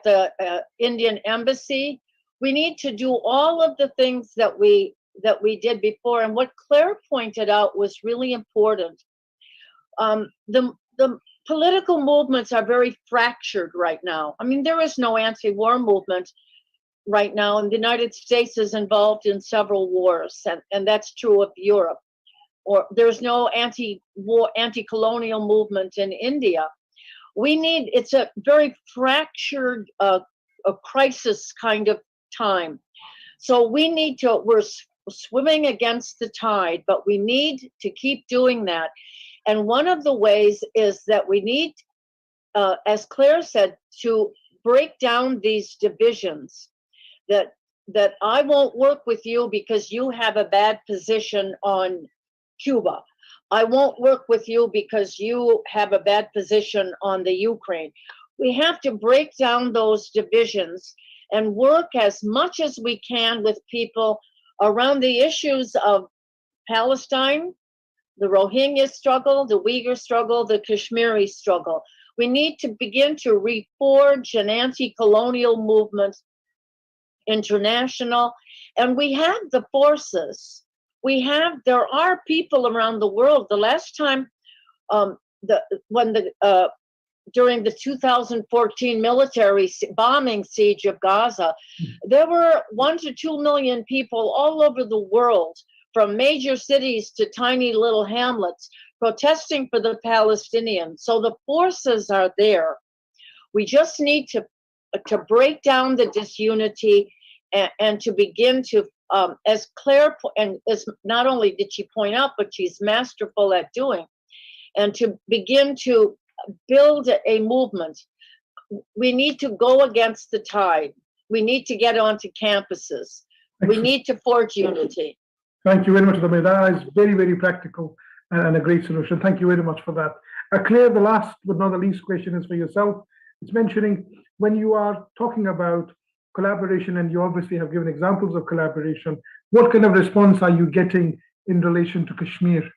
the Indian Embassy. We need to do all of the things that we did before. And what Claire pointed out was really important. The political movements are very fractured right now. I mean, there is no anti-war movement right now, and the United States is involved in several wars, and that's true of Europe. or there's no anti-war, anti-colonial movement in India. It's a very fractured, a crisis kind of time. So we're swimming against the tide, but we need to keep doing that. And one of the ways is that we need, as Claire said, to break down these divisions, that I won't work with you because you have a bad position on Cuba. I won't work with you because you have a bad position on the Ukraine. We have to break down those divisions and work as much as we can with people around the issues of Palestine, the Rohingya struggle, the Uyghur struggle, the Kashmiri struggle. We need to begin to reforge an anti-colonial movement, international, and we have the forces. There are people around the world. The last time, during the 2014 military bombing siege of Gaza, there were 1 to 2 million people all over the world, from major cities to tiny little hamlets, protesting for the Palestinians. So the forces are there. We just need to break down the disunity and to begin to, as Claire, and as not only did she point out, but she's masterful at doing, and to begin to build a movement. We need to go against the tide. We need to get onto campuses. We need to forge unity. Thank you very much, Dami. That is very, very practical and a great solution. Thank you very much for that. Claire, the last but not the least question is for yourself. It's mentioning when you are talking about collaboration, and you obviously have given examples of collaboration, what kind of response are you getting in relation to Kashmir?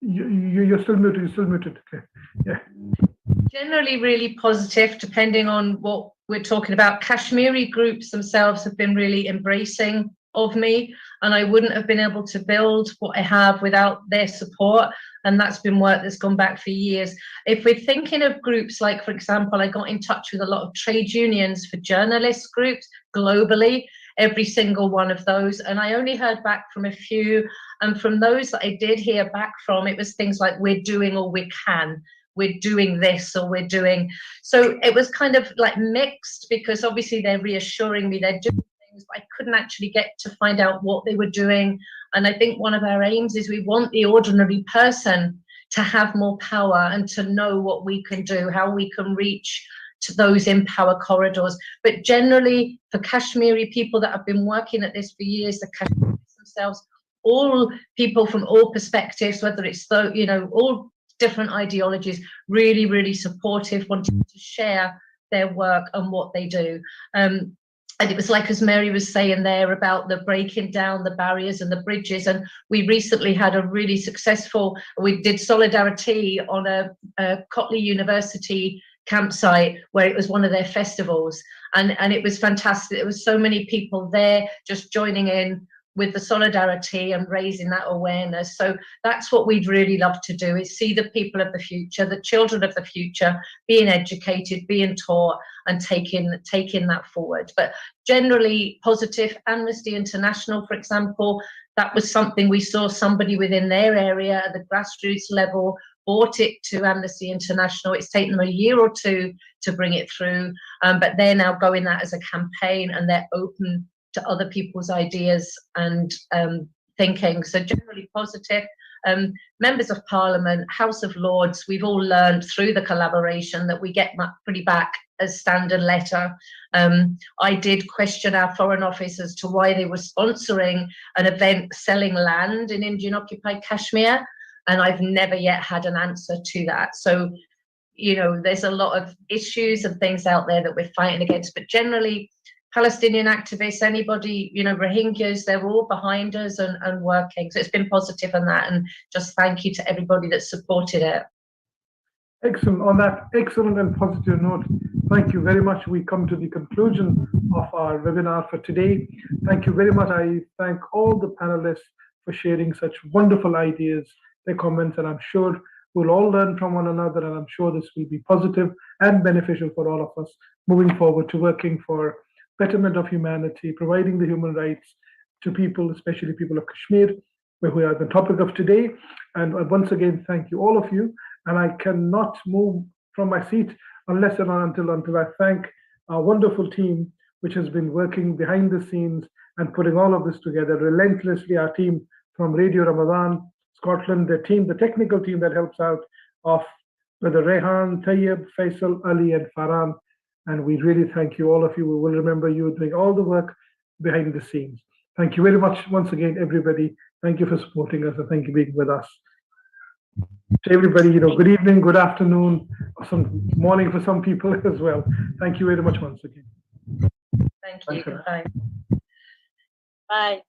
You're still muted. Okay. Yeah. Generally really positive, depending on what we're talking about. Kashmiri groups themselves have been really embracing of me, and I wouldn't have been able to build what I have without their support, and that's been work that's gone back for years. If we're thinking of groups like, for example, I got in touch with a lot of trade unions for journalists groups globally, every single one of those, and I only heard back from a few, and from those that I did hear back from, it was things like, we're doing all we can, we're doing this, or we're doing, so it was kind of like mixed, because obviously they're reassuring me they're doing things, but I couldn't actually get to find out what they were doing. And I think one of our aims is we want the ordinary person to have more power and to know what we can do, how we can reach to those in power corridors. But generally, for Kashmiri people that have been working at this for years, the Kashmiris themselves, all people from all perspectives, whether it's all different ideologies, really, really supportive, wanting to share their work and what they do. And it was like, as Mary was saying there, about the breaking down the barriers and the bridges. And we recently had a really successful, we did solidarity on a Kotley University campsite where it was one of their festivals. And it was fantastic. There was so many people there just joining in with the solidarity and raising that awareness. So that's what we'd really love to do, is see the people of the future, the children of the future, being educated, being taught, and taking that forward. But generally positive. Amnesty International, for example, that was something we saw somebody within their area at the grassroots level brought it to Amnesty International. It's taken them a year or two to bring it through, but they're now going that as a campaign, and they're open to other people's ideas and thinking. So generally positive. Members of Parliament, House of Lords, we've all learned through the collaboration that we get pretty back as standard letter. I did question our Foreign Office as to why they were sponsoring an event selling land in Indian occupied Kashmir, and I've never yet had an answer to that. So, there's a lot of issues and things out there that we're fighting against, but generally Palestinian activists, anybody, Rohingyas, they're all behind us and working. So it's been positive on that, and just thank you to everybody that supported it. Excellent. On that excellent and positive note, thank you very much. We come to the conclusion of our webinar for today. Thank you very much. I thank all the panelists for sharing such wonderful ideas, their comments, and I'm sure we'll all learn from one another, and I'm sure this will be positive and beneficial for all of us moving forward to working for betterment of humanity, providing the human rights, to people, especially people of Kashmir, who are the topic of today. And once again, thank you, all of you. And I cannot move from my seat unless and until I thank our wonderful team, which has been working behind the scenes and putting all of this together relentlessly. Our team from Radio Ramadan, Scotland, the team, the technical team that helps out, of Brother Rehan, Tayyib, Faisal, Ali, and Farhan. And we really thank you, all of you. We will remember you doing all the work behind the scenes. Thank you very much once again, everybody. Thank you for supporting us, and thank you for being with us. To everybody, good evening, good afternoon, or some morning for some people as well. Thank you very much once again. Thank you. Bye. Bye.